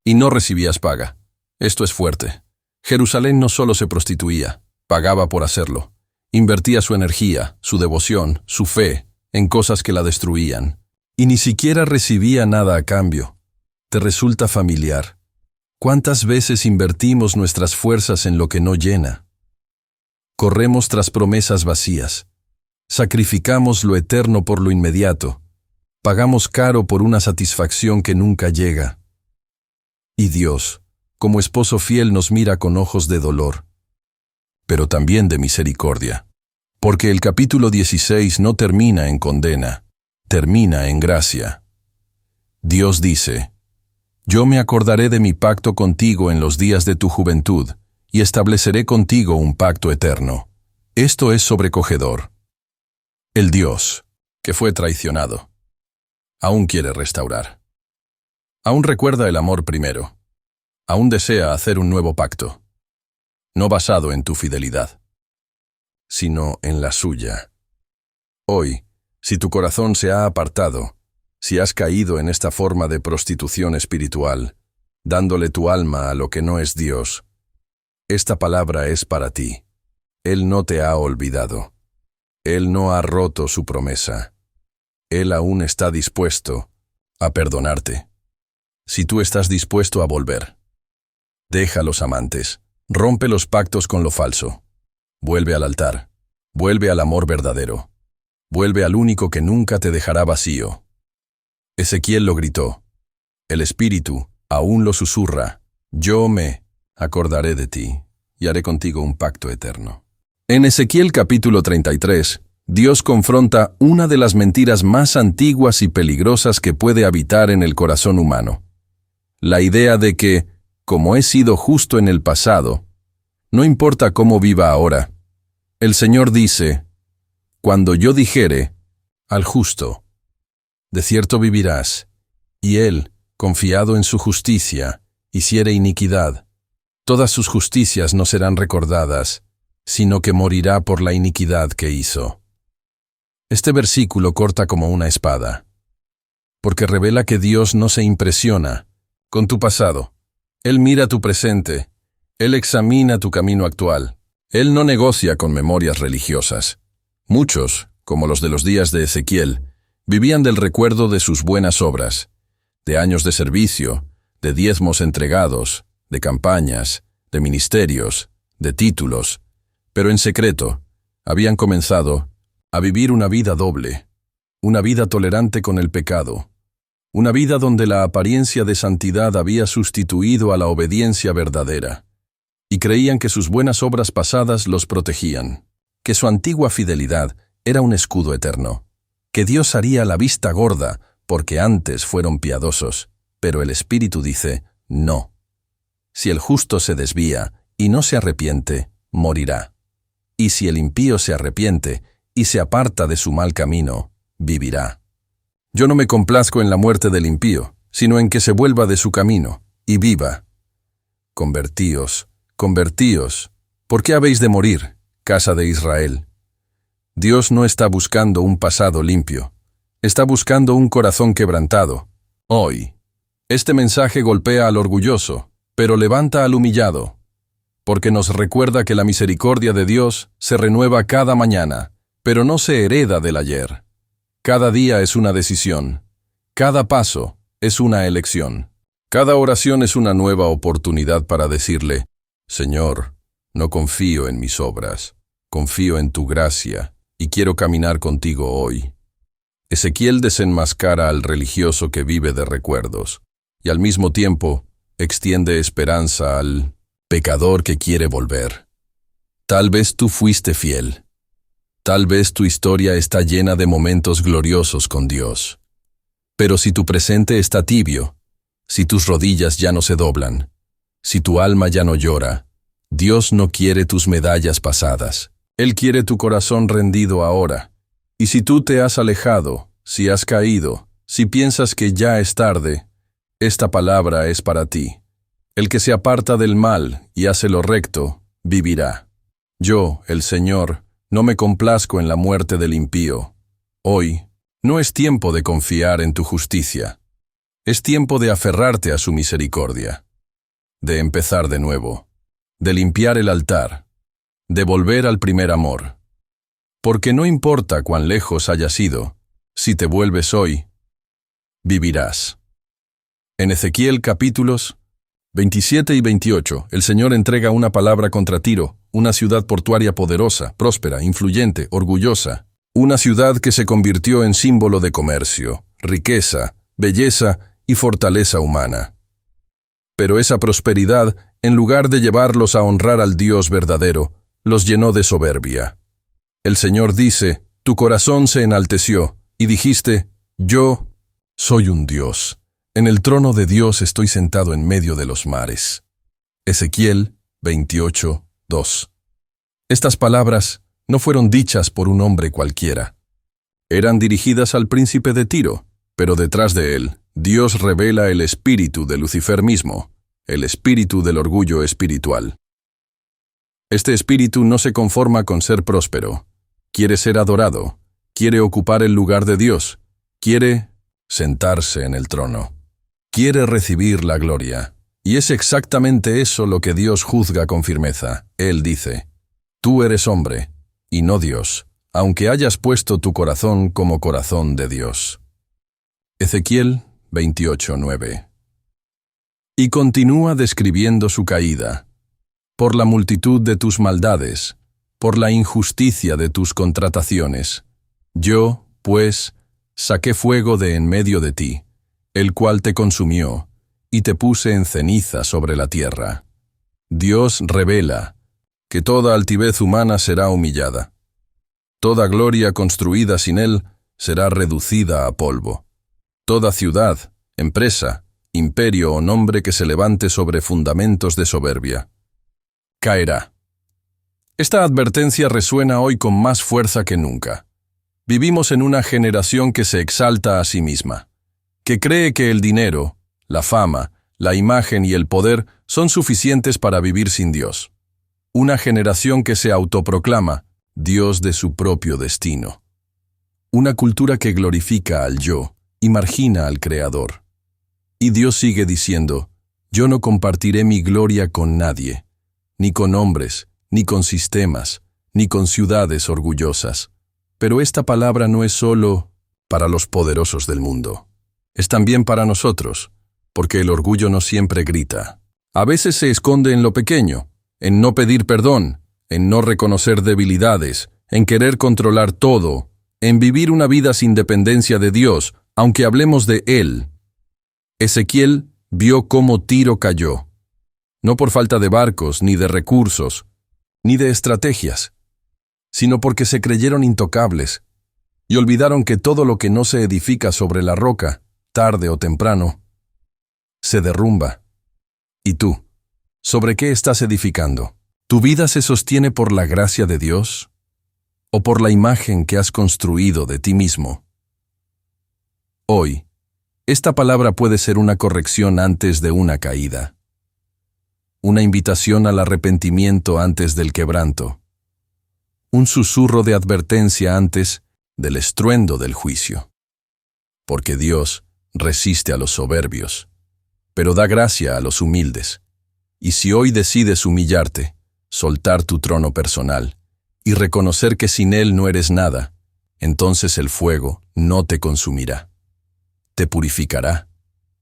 Speaker 1: y no recibías paga. Esto es fuerte. Jerusalén no solo se prostituía, pagaba por hacerlo. Invertía su energía, su devoción, su fe, en cosas que la destruían, y ni siquiera recibía nada a cambio. ¿Te resulta familiar? ¿Cuántas veces invertimos nuestras fuerzas en lo que no llena? Corremos tras promesas vacías. Sacrificamos lo eterno por lo inmediato. Pagamos caro por una satisfacción que nunca llega. Y Dios, como esposo fiel, nos mira con ojos de dolor, pero también de misericordia. Porque el capítulo 16 no termina en condena, termina en gracia. Dios dice: Yo me acordaré de mi pacto contigo en los días de tu juventud, y estableceré contigo un pacto eterno. Esto es sobrecogedor. El Dios, que fue traicionado, aún quiere restaurar. Aún recuerda el amor primero. Aún desea hacer un nuevo pacto, no basado en tu fidelidad, sino en la suya. Hoy, si tu corazón se ha apartado, si has caído en esta forma de prostitución espiritual, dándole tu alma a lo que no es Dios, esta palabra es para ti. Él no te ha olvidado. Él no ha roto su promesa. Él aún está dispuesto a perdonarte. si tú estás dispuesto a volver. Deja los amantes, rompe los pactos con lo falso. Vuelve al altar, vuelve al amor verdadero, vuelve al único que nunca te dejará vacío. Ezequiel lo gritó. El Espíritu aún lo susurra. Yo me acordaré de ti y haré contigo un pacto eterno. En Ezequiel capítulo 33, Dios confronta una de las mentiras más antiguas y peligrosas que puede habitar en el corazón humano. La idea de que, como he sido justo en el pasado, no importa cómo viva ahora. El Señor dice, cuando yo dijere al justo, de cierto vivirás, y él, confiado en su justicia, hiciere iniquidad, todas sus justicias no serán recordadas, sino que morirá por la iniquidad que hizo. Este versículo corta como una espada, porque revela que Dios no se impresiona con tu pasado. Él mira tu presente, Él examina tu camino actual. Él no negocia con memorias religiosas. Muchos, como los de los días de Ezequiel, vivían del recuerdo de sus buenas obras, de años de servicio, de diezmos entregados, de campañas, de ministerios, de títulos, pero en secreto habían comenzado a vivir una vida doble, una vida tolerante con el pecado, una vida donde la apariencia de santidad había sustituido a la obediencia verdadera, y creían que sus buenas obras pasadas los protegían, que su antigua fidelidad era un escudo eterno, que Dios haría la vista gorda porque antes fueron piadosos, pero el Espíritu dice, no. Si el justo se desvía y no se arrepiente, morirá. Y si el impío se arrepiente y se aparta de su mal camino, vivirá. Yo no me complazco en la muerte del impío, sino en que se vuelva de su camino y viva. Convertíos, convertíos. ¿Por qué habéis de morir, casa de Israel? Dios no está buscando un pasado limpio. Está buscando un corazón quebrantado. Hoy, este mensaje golpea al orgulloso, pero levanta al humillado, porque nos recuerda que la misericordia de Dios se renueva cada mañana, pero no se hereda del ayer. Cada día es una decisión. Cada paso es una elección. Cada oración es una nueva oportunidad para decirle, Señor, no confío en mis obras, confío en tu gracia y quiero caminar contigo hoy. Ezequiel desenmascara al religioso que vive de recuerdos y al mismo tiempo extiende esperanza al pecador que quiere volver. Tal vez tú fuiste fiel. Tal vez tu historia está llena de momentos gloriosos con Dios. Pero si tu presente está tibio, si tus rodillas ya no se doblan, si tu alma ya no llora, Dios no quiere tus medallas pasadas. Él quiere tu corazón rendido ahora. Y si tú te has alejado, si has caído, si piensas que ya es tarde, esta palabra es para ti. El que se aparta del mal y hace lo recto, vivirá. Yo, el Señor, no me complazco en la muerte del impío. Hoy, no es tiempo de confiar en tu justicia. Es tiempo de aferrarte a su misericordia, de empezar de nuevo, de limpiar el altar, de volver al primer amor. Porque no importa cuán lejos hayas ido, si te vuelves hoy, vivirás. En Ezequiel capítulos 27 y 28, el Señor entrega una palabra contra Tiro, una ciudad portuaria poderosa, próspera, influyente, orgullosa, una ciudad que se convirtió en símbolo de comercio, riqueza, belleza y fortaleza humana. Pero esa prosperidad, en lugar de llevarlos a honrar al Dios verdadero, los llenó de soberbia. El Señor dice, tu corazón se enalteció, y dijiste, yo soy un Dios. En el trono de Dios estoy sentado en medio de los mares. Ezequiel 28, 2. Estas palabras no fueron dichas por un hombre cualquiera. Eran dirigidas al príncipe de Tiro, pero detrás de él, Dios revela el espíritu de Lucifer mismo, el espíritu del orgullo espiritual. Este espíritu no se conforma con ser próspero. Quiere ser adorado, quiere ocupar el lugar de Dios, quiere sentarse en el trono, quiere recibir la gloria. Y es exactamente eso lo que Dios juzga con firmeza. Él dice, tú eres hombre, y no Dios, aunque hayas puesto tu corazón como corazón de Dios. Ezequiel 28:9. Y continúa describiendo su caída. Por la multitud de tus maldades, por la injusticia de tus contrataciones. Yo, pues, saqué fuego de en medio de ti, el cual te consumió, y te puse en ceniza sobre la tierra. Dios revela que toda altivez humana será humillada. Toda gloria construida sin él será reducida a polvo. Toda ciudad, empresa, imperio o nombre que se levante sobre fundamentos de soberbia caerá. Esta advertencia resuena hoy con más fuerza que nunca. Vivimos en una generación que se exalta a sí misma, que cree que el dinero, la fama, la imagen y el poder son suficientes para vivir sin Dios. Una generación que se autoproclama Dios de su propio destino. Una cultura que glorifica al yo y margina al Creador. Y Dios sigue diciendo, yo no compartiré mi gloria con nadie, ni con hombres, ni con sistemas, ni con ciudades orgullosas. Pero esta palabra no es solo para los poderosos del mundo. Es también para nosotros, porque el orgullo no siempre grita. A veces se esconde en lo pequeño, en no pedir perdón, en no reconocer debilidades, en querer controlar todo, en vivir una vida sin dependencia de Dios, aunque hablemos de Él. Ezequiel vio cómo Tiro cayó, no por falta de barcos, ni de recursos, ni de estrategias, sino porque se creyeron intocables y olvidaron que todo lo que no se edifica sobre la roca, tarde o temprano, se derrumba. ¿Y tú? ¿Sobre qué estás edificando? ¿Tu vida se sostiene por la gracia de Dios o por la imagen que has construido de ti mismo? Hoy, esta palabra puede ser una corrección antes de una caída, una invitación al arrepentimiento antes del quebranto, un susurro de advertencia antes del estruendo del juicio. Porque Dios resiste a los soberbios, pero da gracia a los humildes. Y si hoy decides humillarte, soltar tu trono personal y reconocer que sin Él no eres nada, entonces el fuego no te consumirá. Te purificará,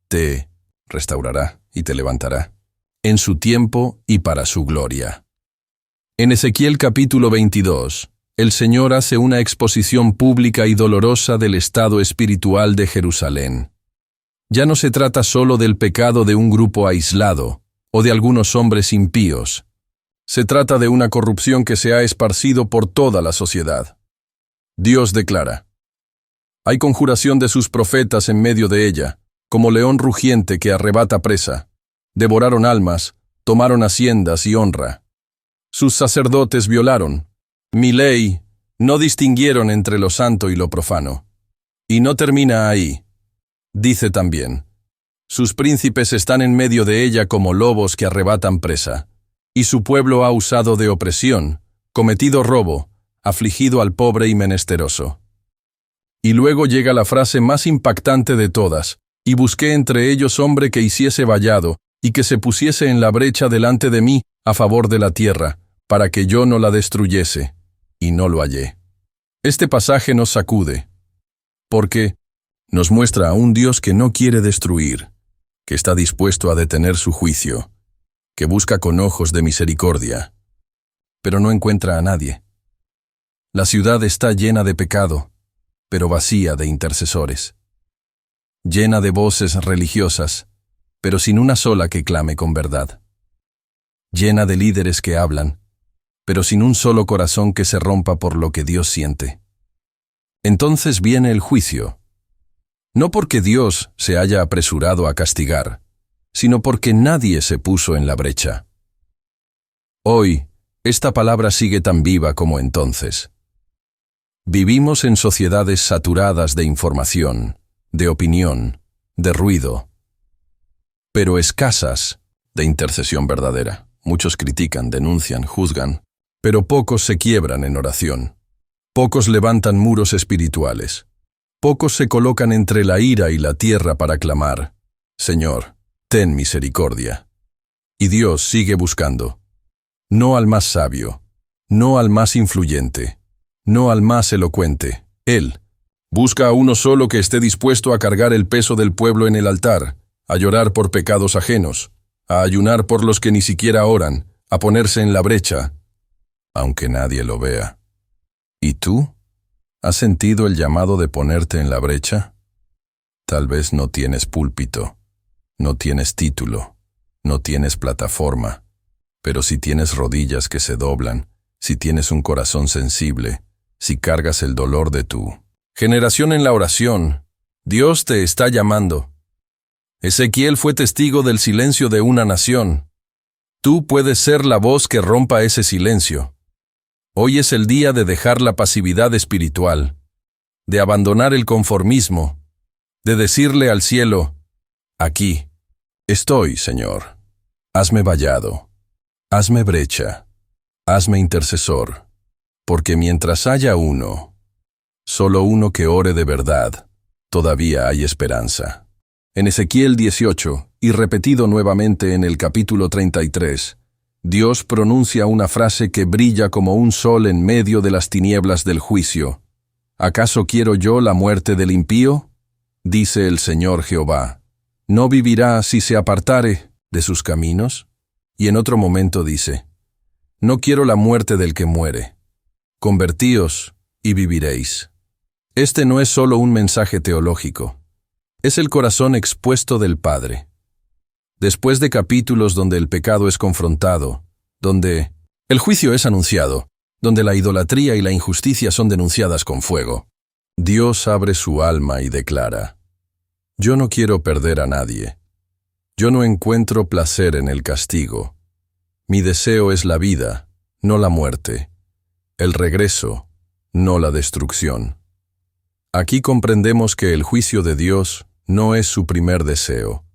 Speaker 1: te restaurará y te levantará, en su tiempo y para su gloria. En Ezequiel capítulo 22, el Señor hace una exposición pública y dolorosa del estado espiritual de Jerusalén. Ya no se trata solo del pecado de un grupo aislado o de algunos hombres impíos. Se trata de una corrupción que se ha esparcido por toda la sociedad. Dios declara: hay conjuración de sus profetas en medio de ella, como león rugiente que arrebata presa. Devoraron almas, tomaron haciendas y honra. Sus sacerdotes violaron mi ley, no distinguieron entre lo santo y lo profano. Y no termina ahí. Dice también: sus príncipes están en medio de ella como lobos que arrebatan presa, y su pueblo ha usado de opresión, cometido robo, afligido al pobre y menesteroso. Y luego llega la frase más impactante de todas: y busqué entre ellos hombre que hiciese vallado, y que se pusiese en la brecha delante de mí a favor de la tierra, para que yo no la destruyese, y no lo hallé. Este pasaje nos sacude, porque nos muestra a un Dios que no quiere destruir, que está dispuesto a detener su juicio, que busca con ojos de misericordia, pero no encuentra a nadie. La ciudad está llena de pecado, pero vacía de intercesores. Llena de voces religiosas, pero sin una sola que clame con verdad. Llena de líderes que hablan, pero sin un solo corazón que se rompa por lo que Dios siente. Entonces viene el juicio. No porque Dios se haya apresurado a castigar, sino porque nadie se puso en la brecha. Hoy, esta palabra sigue tan viva como entonces. Vivimos en sociedades saturadas de información, de opinión, de ruido, pero escasas de intercesión verdadera. Muchos critican, denuncian, juzgan, pero pocos se quiebran en oración. Pocos levantan muros espirituales. Pocos se colocan entre la ira y la tierra para clamar: Señor, ten misericordia. Y Dios sigue buscando. No al más sabio, no al más influyente, no al más elocuente. Él busca a uno solo que esté dispuesto a cargar el peso del pueblo en el altar, a llorar por pecados ajenos, a ayunar por los que ni siquiera oran, a ponerse en la brecha, aunque nadie lo vea. ¿Y tú? ¿Has sentido el llamado de ponerte en la brecha? Tal vez no tienes púlpito, no tienes título, no tienes plataforma, pero si tienes rodillas que se doblan, si tienes un corazón sensible, si cargas el dolor de tu generación en la oración, Dios te está llamando. Ezequiel fue testigo del silencio de una nación. Tú puedes ser la voz que rompa ese silencio. Hoy es el día de dejar la pasividad espiritual, de abandonar el conformismo, de decirle al cielo, aquí estoy, Señor. Hazme vallado, hazme brecha, hazme intercesor, porque mientras haya uno, solo uno que ore de verdad, todavía hay esperanza. En Ezequiel 18, y repetido nuevamente en el capítulo 33, Dios pronuncia una frase que brilla como un sol en medio de las tinieblas del juicio. ¿Acaso quiero yo la muerte del impío? Dice el Señor Jehová. ¿No vivirá si se apartare de sus caminos? Y en otro momento dice, no quiero la muerte del que muere. Convertíos y viviréis. Este no es solo un mensaje teológico. Es el corazón expuesto del Padre. Después de capítulos donde el pecado es confrontado, donde el juicio es anunciado, donde la idolatría y la injusticia son denunciadas con fuego, Dios abre su alma y declara, yo no quiero perder a nadie. Yo no encuentro placer en el castigo. Mi deseo es la vida, no la muerte, el regreso, no la destrucción. Aquí comprendemos que el juicio de Dios no es su primer deseo,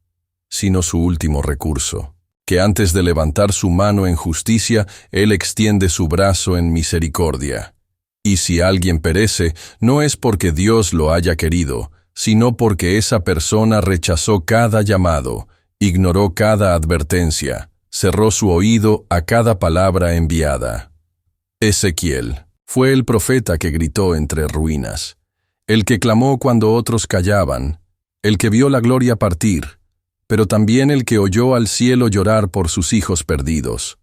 Speaker 1: sino su último recurso, que antes de levantar su mano en justicia, Él extiende su brazo en misericordia. Y si alguien perece, no es porque Dios lo haya querido, sino porque esa persona rechazó cada llamado, ignoró cada advertencia, cerró su oído a cada palabra enviada. Ezequiel fue el profeta que gritó entre ruinas, el que clamó cuando otros callaban, el que vio la gloria partir, pero también el que oyó al cielo llorar por sus hijos perdidos.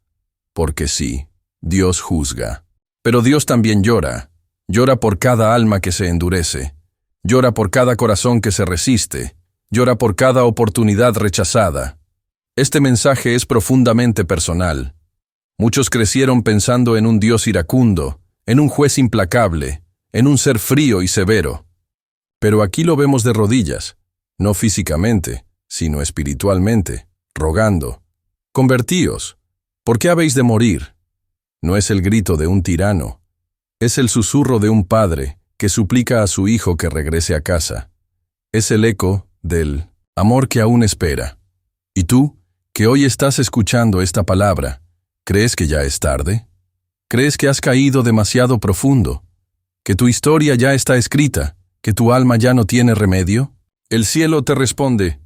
Speaker 1: Porque sí, Dios juzga. Pero Dios también llora. Llora por cada alma que se endurece. Llora por cada corazón que se resiste. Llora por cada oportunidad rechazada. Este mensaje es profundamente personal. Muchos crecieron pensando en un Dios iracundo, en un juez implacable, en un ser frío y severo. Pero aquí lo vemos de rodillas, no físicamente, sino espiritualmente, rogando, convertíos, ¿por qué habéis de morir? No es el grito de un tirano, es el susurro de un padre que suplica a su hijo que regrese a casa. Es el eco del amor que aún espera. ¿Y tú, que hoy estás escuchando esta palabra, crees que ya es tarde? ¿Crees que has caído demasiado profundo? ¿Que tu historia ya está escrita? ¿Que tu alma ya no tiene remedio? El cielo te responde,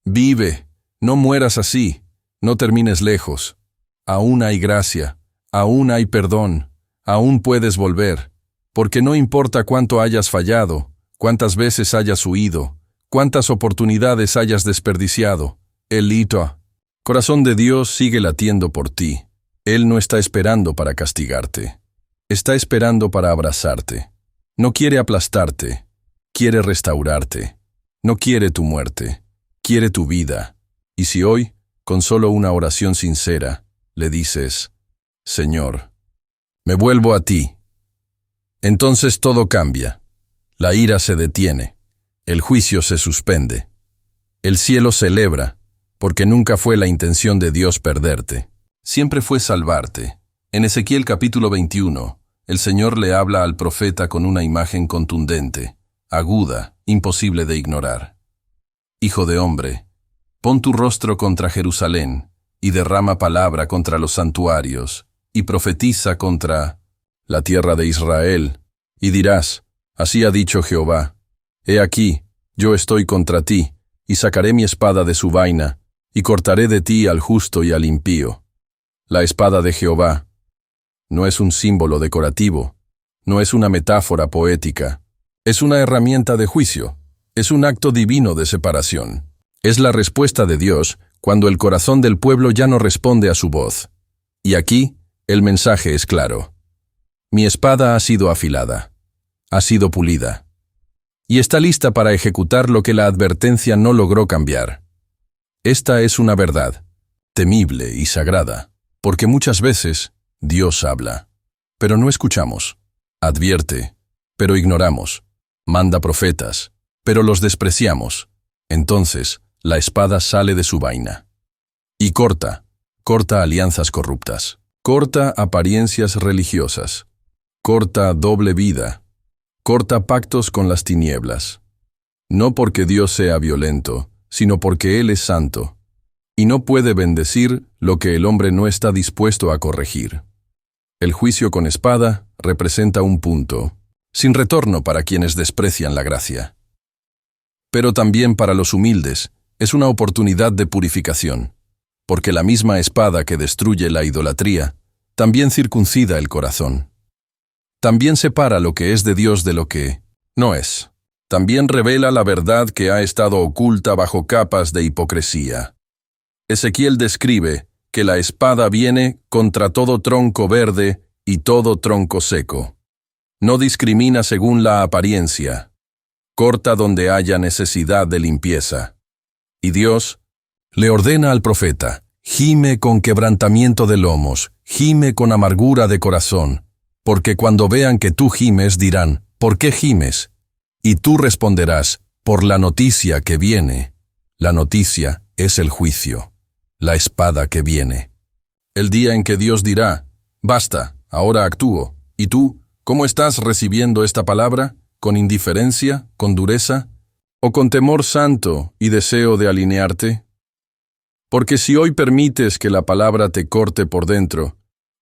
Speaker 1: vive, no mueras así, no termines lejos. Aún hay gracia, aún hay perdón, aún puedes volver, porque no importa cuánto hayas fallado, cuántas veces hayas huido, cuántas oportunidades hayas desperdiciado. Elito, corazón de Dios sigue latiendo por ti. Él no está esperando para castigarte, está esperando para abrazarte. No quiere aplastarte, quiere restaurarte. No quiere tu muerte, quiere tu vida. Y si hoy, con solo una oración sincera, le dices, Señor, me vuelvo a ti, entonces todo cambia. La ira se detiene, el juicio se suspende. El cielo celebra, porque nunca fue la intención de Dios perderte. Siempre fue salvarte. En Ezequiel capítulo 21, el Señor le habla al profeta con una imagen contundente, aguda, imposible de ignorar. Hijo de hombre, pon tu rostro contra Jerusalén, y derrama palabra contra los santuarios, y profetiza contra la tierra de Israel, y dirás, así ha dicho Jehová, he aquí, yo estoy contra ti, y sacaré mi espada de su vaina, y cortaré de ti al justo y al impío. La espada de Jehová no es un símbolo decorativo, no es una metáfora poética, es una herramienta de juicio, es un acto divino de separación. Es la respuesta de Dios cuando el corazón del pueblo ya no responde a su voz. Y aquí, el mensaje es claro. Mi espada ha sido afilada, ha sido pulida, y está lista para ejecutar lo que la advertencia no logró cambiar. Esta es una verdad, temible y sagrada, porque muchas veces Dios habla, pero no escuchamos. Advierte, pero ignoramos. Manda profetas, pero los despreciamos. Entonces, la espada sale de su vaina. Y corta alianzas corruptas, corta apariencias religiosas, corta doble vida, corta pactos con las tinieblas. No porque Dios sea violento, sino porque Él es santo, y no puede bendecir lo que el hombre no está dispuesto a corregir. El juicio con espada representa un punto, sin retorno para quienes desprecian la gracia. Pero también para los humildes es una oportunidad de purificación, porque la misma espada que destruye la idolatría también circuncida el corazón. También separa lo que es de Dios de lo que no es. También revela la verdad que ha estado oculta bajo capas de hipocresía. Ezequiel describe que la espada viene contra todo tronco verde y todo tronco seco. No discrimina según la apariencia. Corta donde haya necesidad de limpieza. Y Dios le ordena al profeta: gime con quebrantamiento de lomos, gime con amargura de corazón, porque cuando vean que tú gimes dirán: ¿por qué gimes? Y tú responderás: por la noticia que viene. La noticia es el juicio, la espada que viene. El día en que Dios dirá: basta, ahora actúo. ¿Y tú, cómo estás recibiendo esta palabra? ¿Con indiferencia, con dureza, o con temor santo y deseo de alinearte? Porque si hoy permites que la palabra te corte por dentro,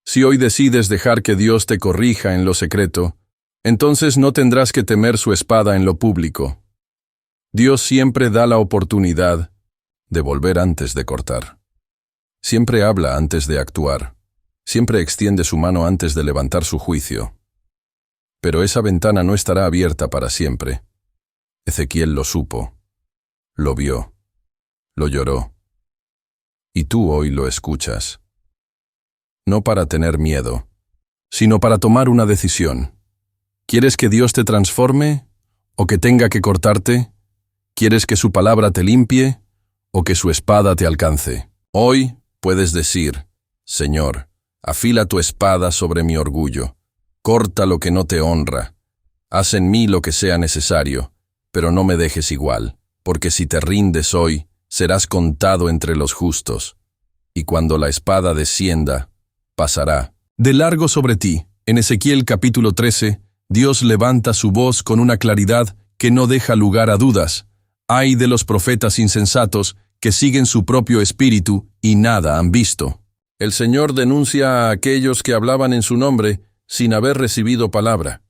Speaker 1: si hoy decides dejar que Dios te corrija en lo secreto, entonces no tendrás que temer su espada en lo público. Dios siempre da la oportunidad de volver antes de cortar. Siempre habla antes de actuar. Siempre extiende su mano antes de levantar su juicio. Pero esa ventana no estará abierta para siempre. Ezequiel lo supo, lo vio, lo lloró. Y tú hoy lo escuchas. No para tener miedo, sino para tomar una decisión. ¿Quieres que Dios te transforme o que tenga que cortarte? ¿Quieres que su palabra te limpie o que su espada te alcance? Hoy puedes decir: Señor, afila tu espada sobre mi orgullo. Corta lo que no te honra. Haz en mí lo que sea necesario, pero no me dejes igual, porque si te rindes hoy, serás contado entre los justos. Y cuando la espada descienda, pasará de largo sobre ti. En Ezequiel capítulo 13, Dios levanta su voz con una claridad que no deja lugar a dudas. Ay de los profetas insensatos que siguen su propio espíritu y nada han visto. El Señor denuncia a aquellos que hablaban en su nombre sin haber recibido palabra.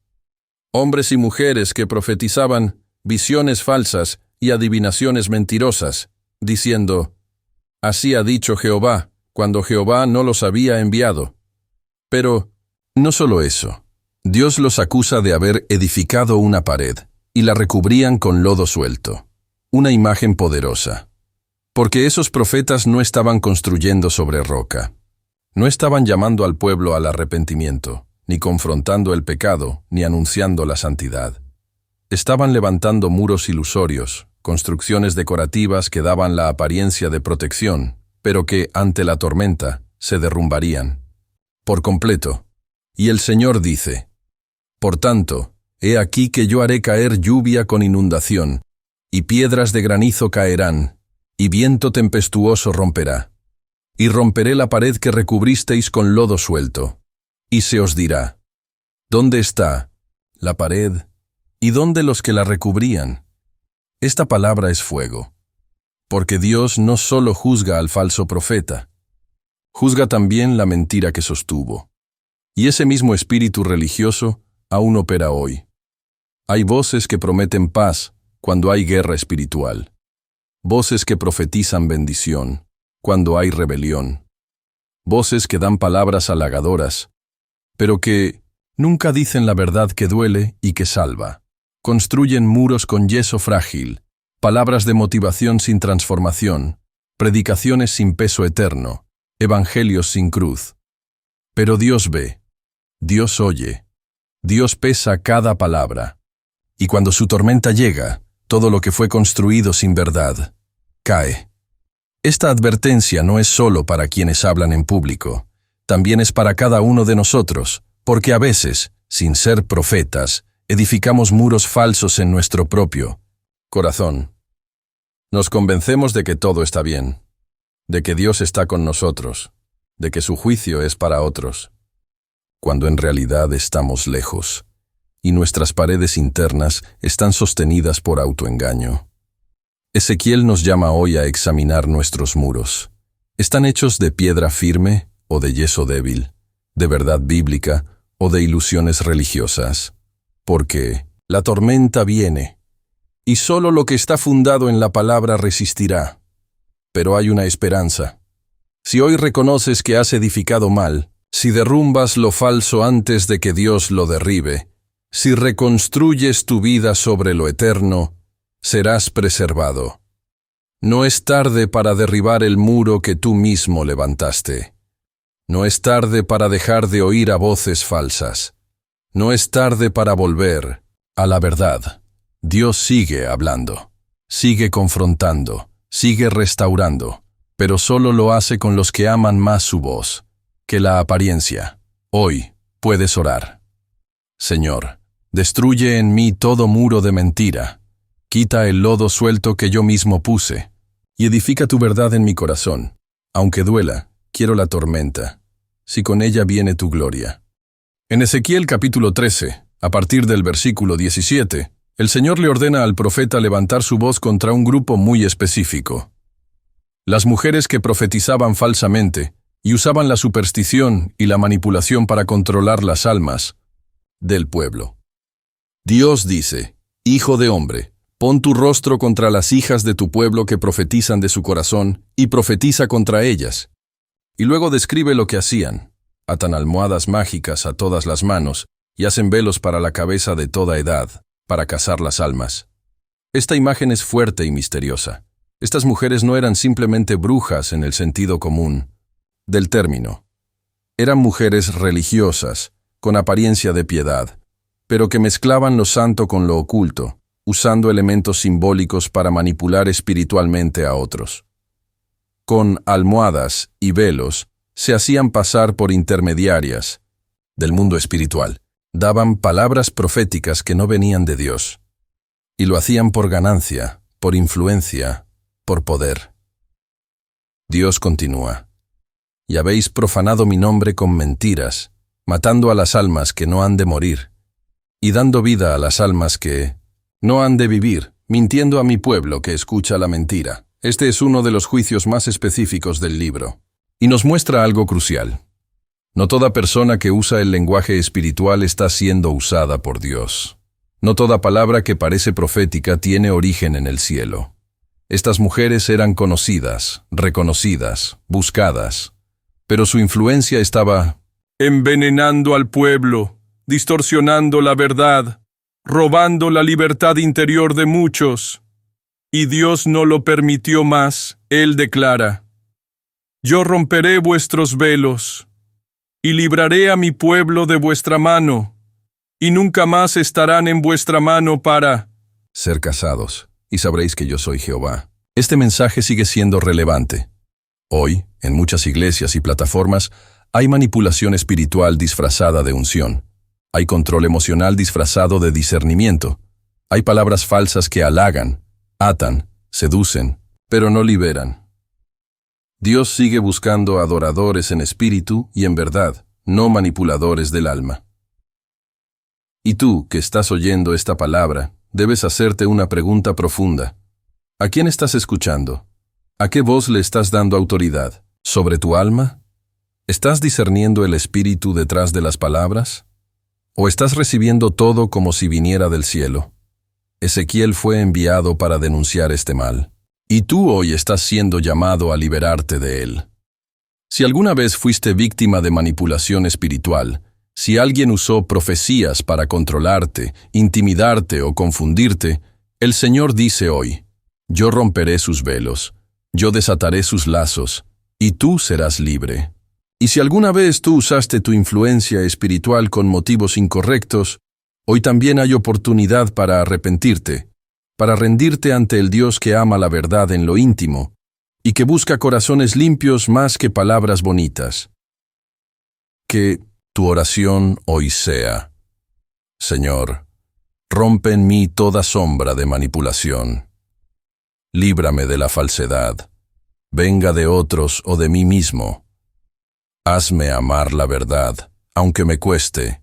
Speaker 1: Hombres y mujeres que profetizaban visiones falsas y adivinaciones mentirosas, diciendo: así ha dicho Jehová, cuando Jehová no los había enviado. Pero no solo eso. Dios los acusa de haber edificado una pared y la recubrían con lodo suelto, una imagen poderosa. Porque esos profetas no estaban construyendo sobre roca. No estaban llamando al pueblo al arrepentimiento, ni confrontando el pecado, ni anunciando la santidad. Estaban levantando muros ilusorios, construcciones decorativas que daban la apariencia de protección, pero que, ante la tormenta, se derrumbarían por completo. Y el Señor dice: por tanto, he aquí que yo haré caer lluvia con inundación, y piedras de granizo caerán, y viento tempestuoso romperá. Y romperé la pared que recubristeis con lodo suelto. Y se os dirá: ¿dónde está la pared? ¿Y dónde los que la recubrían? Esta palabra es fuego. Porque Dios no solo juzga al falso profeta, juzga también la mentira que sostuvo. Y ese mismo espíritu religioso aún opera hoy. Hay voces que prometen paz cuando hay guerra espiritual. Voces que profetizan bendición cuando hay rebelión. Voces que dan palabras halagadoras, pero que nunca dicen la verdad que duele y que salva. Construyen muros con yeso frágil, palabras de motivación sin transformación, predicaciones sin peso eterno, evangelios sin cruz. Pero Dios ve, Dios oye, Dios pesa cada palabra. Y cuando su tormenta llega, todo lo que fue construido sin verdad cae. Esta advertencia no es solo para quienes hablan en público, también es para cada uno de nosotros, porque a veces, sin ser profetas, edificamos muros falsos en nuestro propio corazón. Nos convencemos de que todo está bien, de que Dios está con nosotros, de que su juicio es para otros, cuando en realidad estamos lejos, y nuestras paredes internas están sostenidas por autoengaño. Ezequiel nos llama hoy a examinar nuestros muros. ¿Están hechos de piedra firme o de yeso débil, de verdad bíblica o de ilusiones religiosas? Porque la tormenta viene, y solo lo que está fundado en la palabra resistirá. Pero hay una esperanza. Si hoy reconoces que has edificado mal, si derrumbas lo falso antes de que Dios lo derribe, si reconstruyes tu vida sobre lo eterno, serás preservado. No es tarde para derribar el muro que tú mismo levantaste. No es tarde para dejar de oír a voces falsas. No es tarde para volver a la verdad. Dios sigue hablando, sigue confrontando, sigue restaurando, pero solo lo hace con los que aman más su voz que la apariencia. Hoy puedes orar. Señor, destruye en mí todo muro de mentira. Quita el lodo suelto que yo mismo puse, y edifica tu verdad en mi corazón. Aunque duela, quiero la tormenta, si con ella viene tu gloria. En Ezequiel capítulo 13, a partir del versículo 17, el Señor le ordena al profeta levantar su voz contra un grupo muy específico. Las mujeres que profetizaban falsamente y usaban la superstición y la manipulación para controlar las almas del pueblo. Dios dice, Hijo de hombre, pon tu rostro contra las hijas de tu pueblo que profetizan de su corazón y profetiza contra ellas. Y luego describe lo que hacían. Atan almohadas mágicas a todas las manos y hacen velos para la cabeza de toda edad, para cazar las almas. Esta imagen es fuerte y misteriosa. Estas mujeres no eran simplemente brujas en el sentido común del término. Eran mujeres religiosas, con apariencia de piedad, pero que mezclaban lo santo con lo oculto, usando elementos simbólicos para manipular espiritualmente a otros. Con almohadas y velos, se hacían pasar por intermediarias del mundo espiritual. Daban palabras proféticas que no venían de Dios. Y lo hacían por ganancia, por influencia, por poder. Dios continúa. Y habéis profanado mi nombre con mentiras, matando a las almas que no han de morir, y dando vida a las almas que no han de vivir, mintiendo a mi pueblo que escucha la mentira. Este es uno de los juicios más específicos del libro. Y nos muestra algo crucial. No toda persona que usa el lenguaje espiritual está siendo usada por Dios. No toda palabra que parece profética tiene origen en el cielo. Estas mujeres eran conocidas, reconocidas, buscadas, pero su influencia estaba envenenando al pueblo, distorsionando la verdad, robando la libertad interior de muchos. Y Dios no lo permitió más. Él declara, yo romperé vuestros velos, y libraré a mi pueblo de vuestra mano, y nunca más estarán en vuestra mano para ser casados, y sabréis que yo soy Jehová. Este mensaje sigue siendo relevante. Hoy, en muchas iglesias y plataformas, hay manipulación espiritual disfrazada de unción. Hay control emocional disfrazado de discernimiento. Hay palabras falsas que halagan, atan, seducen, pero no liberan. Dios sigue buscando adoradores en espíritu y en verdad, no manipuladores del alma. Y tú, que estás oyendo esta palabra, debes hacerte una pregunta profunda. ¿A quién estás escuchando? ¿A qué voz le estás dando autoridad? ¿Sobre tu alma? ¿Estás discerniendo el espíritu detrás de las palabras? ¿O estás recibiendo todo como si viniera del cielo? Ezequiel fue enviado para denunciar este mal. Y tú hoy estás siendo llamado a liberarte de él. Si alguna vez fuiste víctima de manipulación espiritual, si alguien usó profecías para controlarte, intimidarte o confundirte, el Señor dice hoy, Yo romperé sus velos, yo desataré sus lazos, y tú serás libre. Y si alguna vez tú usaste tu influencia espiritual con motivos incorrectos, hoy también hay oportunidad para arrepentirte, para rendirte ante el Dios que ama la verdad en lo íntimo y que busca corazones limpios más que palabras bonitas. Que tu oración hoy sea: Señor, rompe en mí toda sombra de manipulación. Líbrame de la falsedad, venga de otros o de mí mismo. Hazme amar la verdad, aunque me cueste,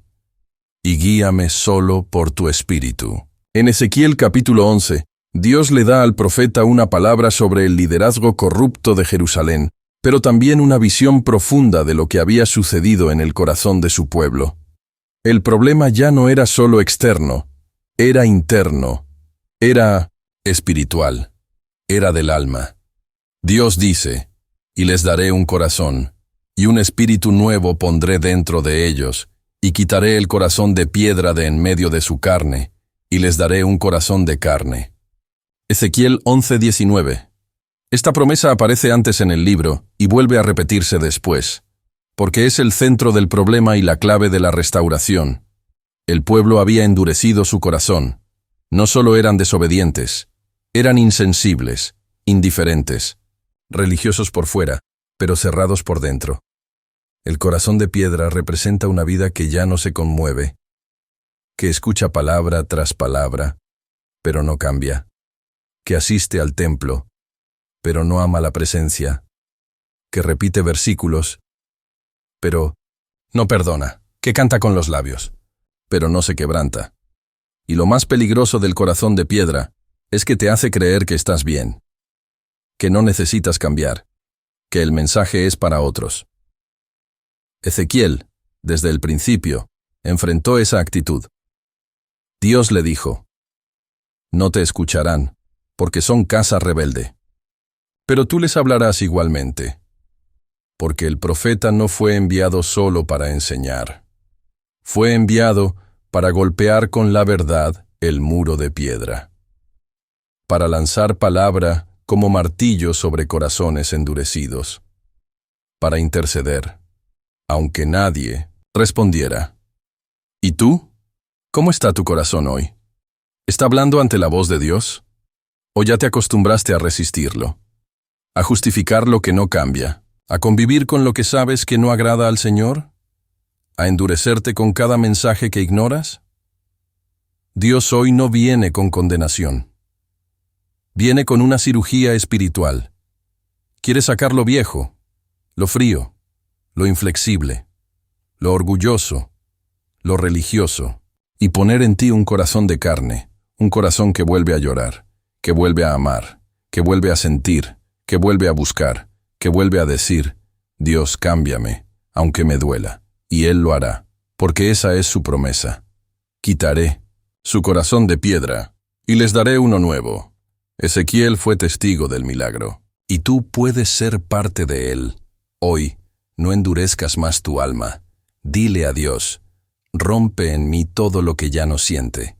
Speaker 1: y guíame solo por tu espíritu. En Ezequiel capítulo 11, Dios le da al profeta una palabra sobre el liderazgo corrupto de Jerusalén, pero también una visión profunda de lo que había sucedido en el corazón de su pueblo. El problema ya no era solo externo, era interno, era espiritual, era del alma. Dios dice: y les daré un corazón, y un espíritu nuevo pondré dentro de ellos, y quitaré el corazón de piedra de en medio de su carne, y les daré un corazón de carne. Ezequiel 11:19. Esta promesa aparece antes en el libro y vuelve a repetirse después, porque es el centro del problema y la clave de la restauración. El pueblo había endurecido su corazón. No solo eran desobedientes, eran insensibles, indiferentes, religiosos por fuera, pero cerrados por dentro. El corazón de piedra representa una vida que ya no se conmueve, que escucha palabra tras palabra, pero no cambia, que asiste al templo, pero no ama la presencia, que repite versículos, pero no perdona, que canta con los labios, pero no se quebranta. Y lo más peligroso del corazón de piedra es que te hace creer que estás bien, que no necesitas cambiar, que el mensaje es para otros. Ezequiel, desde el principio, enfrentó esa actitud. Dios le dijo: no te escucharán, porque son casa rebelde. Pero tú les hablarás igualmente, porque el profeta no fue enviado solo para enseñar. Fue enviado para golpear con la verdad el muro de piedra, para lanzar palabra como martillo sobre corazones endurecidos, para interceder, aunque nadie respondiera. ¿Y tú? ¿Cómo está tu corazón hoy? ¿Está hablando ante la voz de Dios? ¿O ya te acostumbraste a resistirlo? ¿A justificar lo que no cambia? ¿A convivir con lo que sabes que no agrada al Señor? ¿A endurecerte con cada mensaje que ignoras? Dios hoy no viene con condenación. Viene con una cirugía espiritual. Quiere sacar lo viejo, lo frío, lo inflexible, lo orgulloso, lo religioso, y poner en ti un corazón de carne, un corazón que vuelve a llorar, que vuelve a amar, que vuelve a sentir, que vuelve a buscar, que vuelve a decir: Dios, cámbiame, aunque me duela. Y Él lo hará, porque esa es su promesa. Quitaré su corazón de piedra y les daré uno nuevo. Ezequiel fue testigo del milagro, y tú puedes ser parte de él. Hoy, no endurezcas más tu alma. Dile a Dios: rompe en mí todo lo que ya no siente.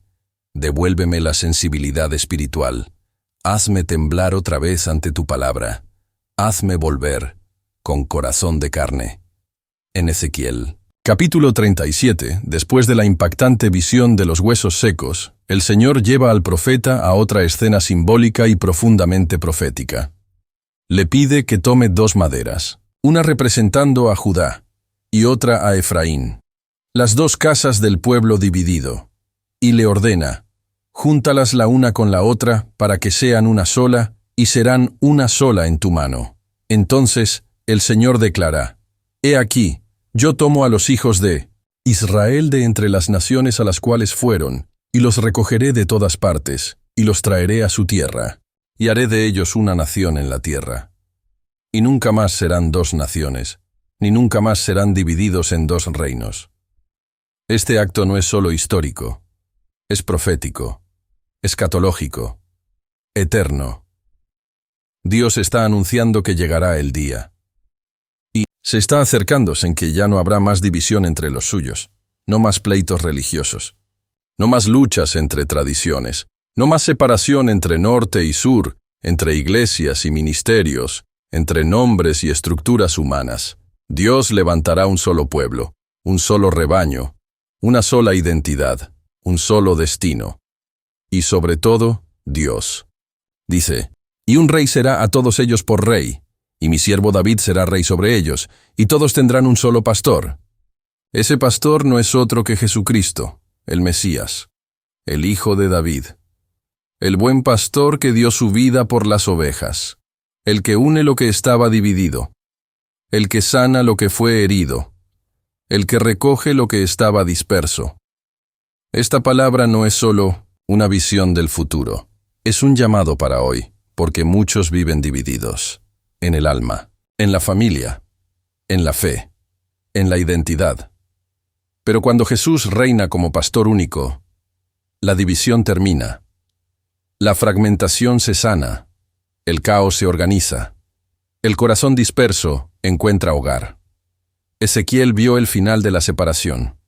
Speaker 1: Devuélveme la sensibilidad espiritual. Hazme temblar otra vez ante tu palabra. Hazme volver con corazón de carne. En Ezequiel capítulo 37, después de la impactante visión de los huesos secos, el Señor lleva al profeta a otra escena simbólica y profundamente profética. Le pide que tome 2 maderas, una representando a Judá y otra a Efraín, las 2 casas del pueblo dividido, y le ordena: júntalas la una con la otra para que sean una sola, y serán una sola en tu mano. Entonces el Señor declara: he aquí, yo tomo a los hijos de Israel de entre las naciones a las cuales fueron, y los recogeré de todas partes, y los traeré a su tierra, y haré de ellos una nación en la tierra. Y nunca más serán 2 naciones, ni nunca más serán divididos en 2 reinos. Este acto no es solo histórico, es profético, escatológico, eterno. Dios está anunciando que llegará el día. Y se está acercándose en que ya no habrá más división entre los suyos, no más pleitos religiosos, no más luchas entre tradiciones, no más separación entre norte y sur, entre iglesias y ministerios, entre nombres y estructuras humanas. Dios levantará un solo pueblo, un solo rebaño, una sola identidad, un solo destino. Y sobre todo, Dios. Dice, y un rey será a todos ellos por rey, y mi siervo David será rey sobre ellos, y todos tendrán un solo pastor. Ese pastor no es otro que Jesucristo, el Mesías, el Hijo de David. El buen pastor que dio su vida por las ovejas, el que une lo que estaba dividido, el que sana lo que fue herido, el que recoge lo que estaba disperso. Esta palabra no es solo una visión del futuro, es un llamado para hoy, porque muchos viven divididos, en el alma, en la familia, en la fe, en la identidad. Pero cuando Jesús reina como pastor único, la división termina, la fragmentación se sana, el caos se organiza, el corazón disperso encuentra hogar. Ezequiel vio el final de la separación,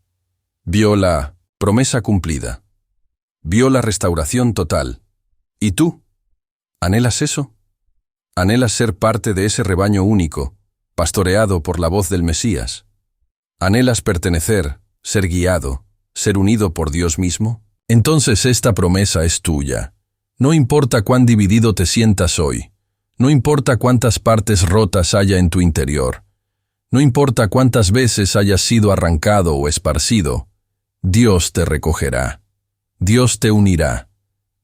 Speaker 1: vio la promesa cumplida, vio la restauración total. ¿Y tú? ¿Anhelas eso? ¿Anhelas ser parte de ese rebaño único, pastoreado por la voz del Mesías? ¿Anhelas pertenecer, ser guiado, ser unido por Dios mismo? Entonces esta promesa es tuya. No importa cuán dividido te sientas hoy, no importa cuántas partes rotas haya en tu interior, no importa cuántas veces hayas sido arrancado o esparcido, Dios te recogerá, Dios te unirá,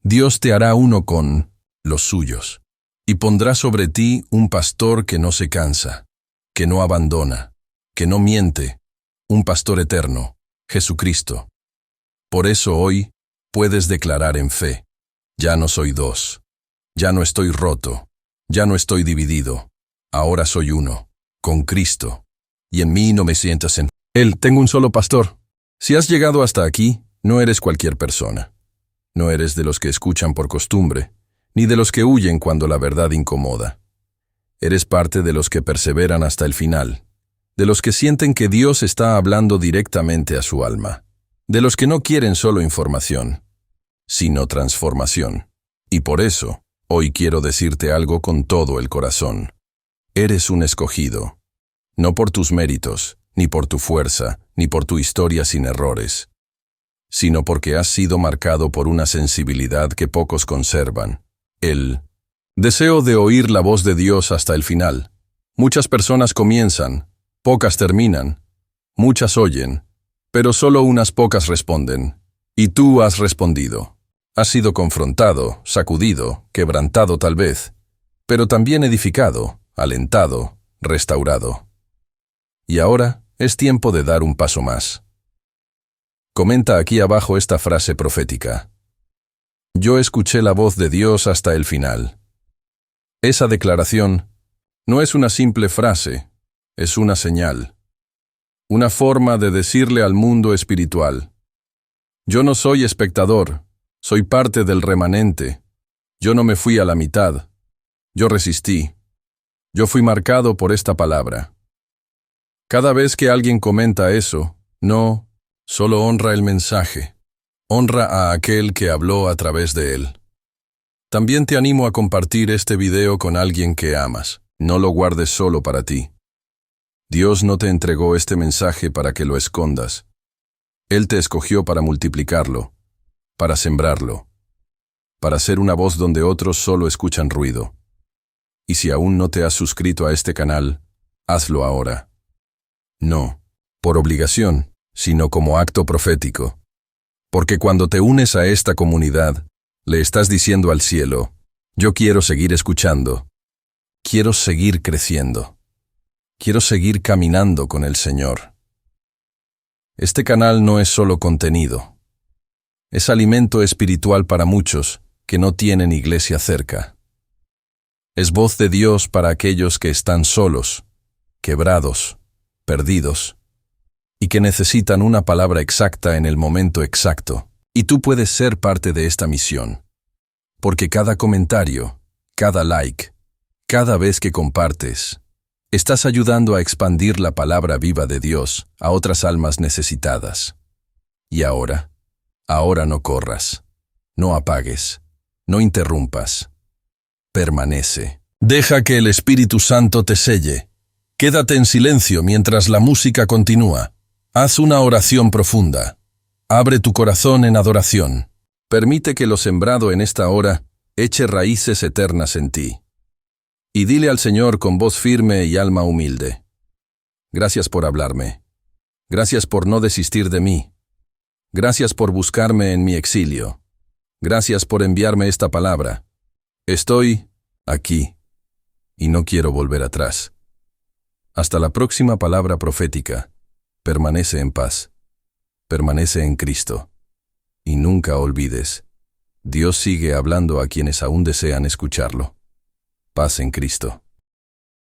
Speaker 1: Dios te hará uno con los suyos, y pondrá sobre ti un pastor que no se cansa, que no abandona, que no miente, un pastor eterno, Jesucristo. Por eso hoy puedes declarar en fe, ya no soy dos, ya no estoy roto, ya no estoy dividido, ahora soy uno, con Cristo, y en mí no me sientas en Él. Tengo un solo pastor. Si has llegado hasta aquí, no eres cualquier persona. No eres de los que escuchan por costumbre, ni de los que huyen cuando la verdad incomoda. Eres parte de los que perseveran hasta el final, de los que sienten que Dios está hablando directamente a su alma, de los que no quieren solo información, sino transformación. Y por eso, hoy quiero decirte algo con todo el corazón. Eres un escogido, no por tus méritos, ni por tu fuerza, ni por tu historia sin errores, sino porque has sido marcado por una sensibilidad que pocos conservan, el deseo de oír la voz de Dios hasta el final. Muchas personas comienzan, pocas terminan, muchas oyen, pero solo unas pocas responden. Y tú has respondido. Has sido confrontado, sacudido, quebrantado tal vez, pero también edificado, alentado, restaurado. Y ahora es tiempo de dar un paso más. Comenta aquí abajo esta frase profética. Yo escuché la voz de Dios hasta el final. Esa declaración no es una simple frase, es una señal. Una forma de decirle al mundo espiritual. Yo no soy espectador, soy parte del remanente. Yo no me fui a la mitad. Yo resistí. Yo fui marcado por esta palabra. Cada vez que alguien comenta eso, no solo honra el mensaje, honra a aquel que habló a través de él. También te animo a compartir este video con alguien que amas. No lo guardes solo para ti. Dios no te entregó este mensaje para que lo escondas. Él te escogió para multiplicarlo, para sembrarlo, para ser una voz donde otros solo escuchan ruido. Y si aún no te has suscrito a este canal, hazlo ahora. No por obligación, sino como acto profético. Porque cuando te unes a esta comunidad, le estás diciendo al cielo, yo quiero seguir escuchando, quiero seguir creciendo, quiero seguir caminando con el Señor. Este canal no es solo contenido. Es alimento espiritual para muchos que no tienen iglesia cerca. Es voz de Dios para aquellos que están solos, quebrados, perdidos, y que necesitan una palabra exacta en el momento exacto. Y tú puedes ser parte de esta misión. Porque cada comentario, cada like, cada vez que compartes, estás ayudando a expandir la palabra viva de Dios a otras almas necesitadas. Y ahora no corras, no apagues, no interrumpas. Permanece. Deja que el Espíritu Santo te selle. Quédate en silencio mientras la música continúa. Haz una oración profunda. Abre tu corazón en adoración. Permite que lo sembrado en esta hora eche raíces eternas en ti. Y dile al Señor con voz firme y alma humilde: gracias por hablarme. Gracias por no desistir de mí. Gracias por buscarme en mi exilio. Gracias por enviarme esta palabra. Estoy aquí y no quiero volver atrás. Hasta la próxima palabra profética. Permanece en paz. Permanece en Cristo. Y nunca olvides, Dios sigue hablando a quienes aún desean escucharlo. Paz en Cristo.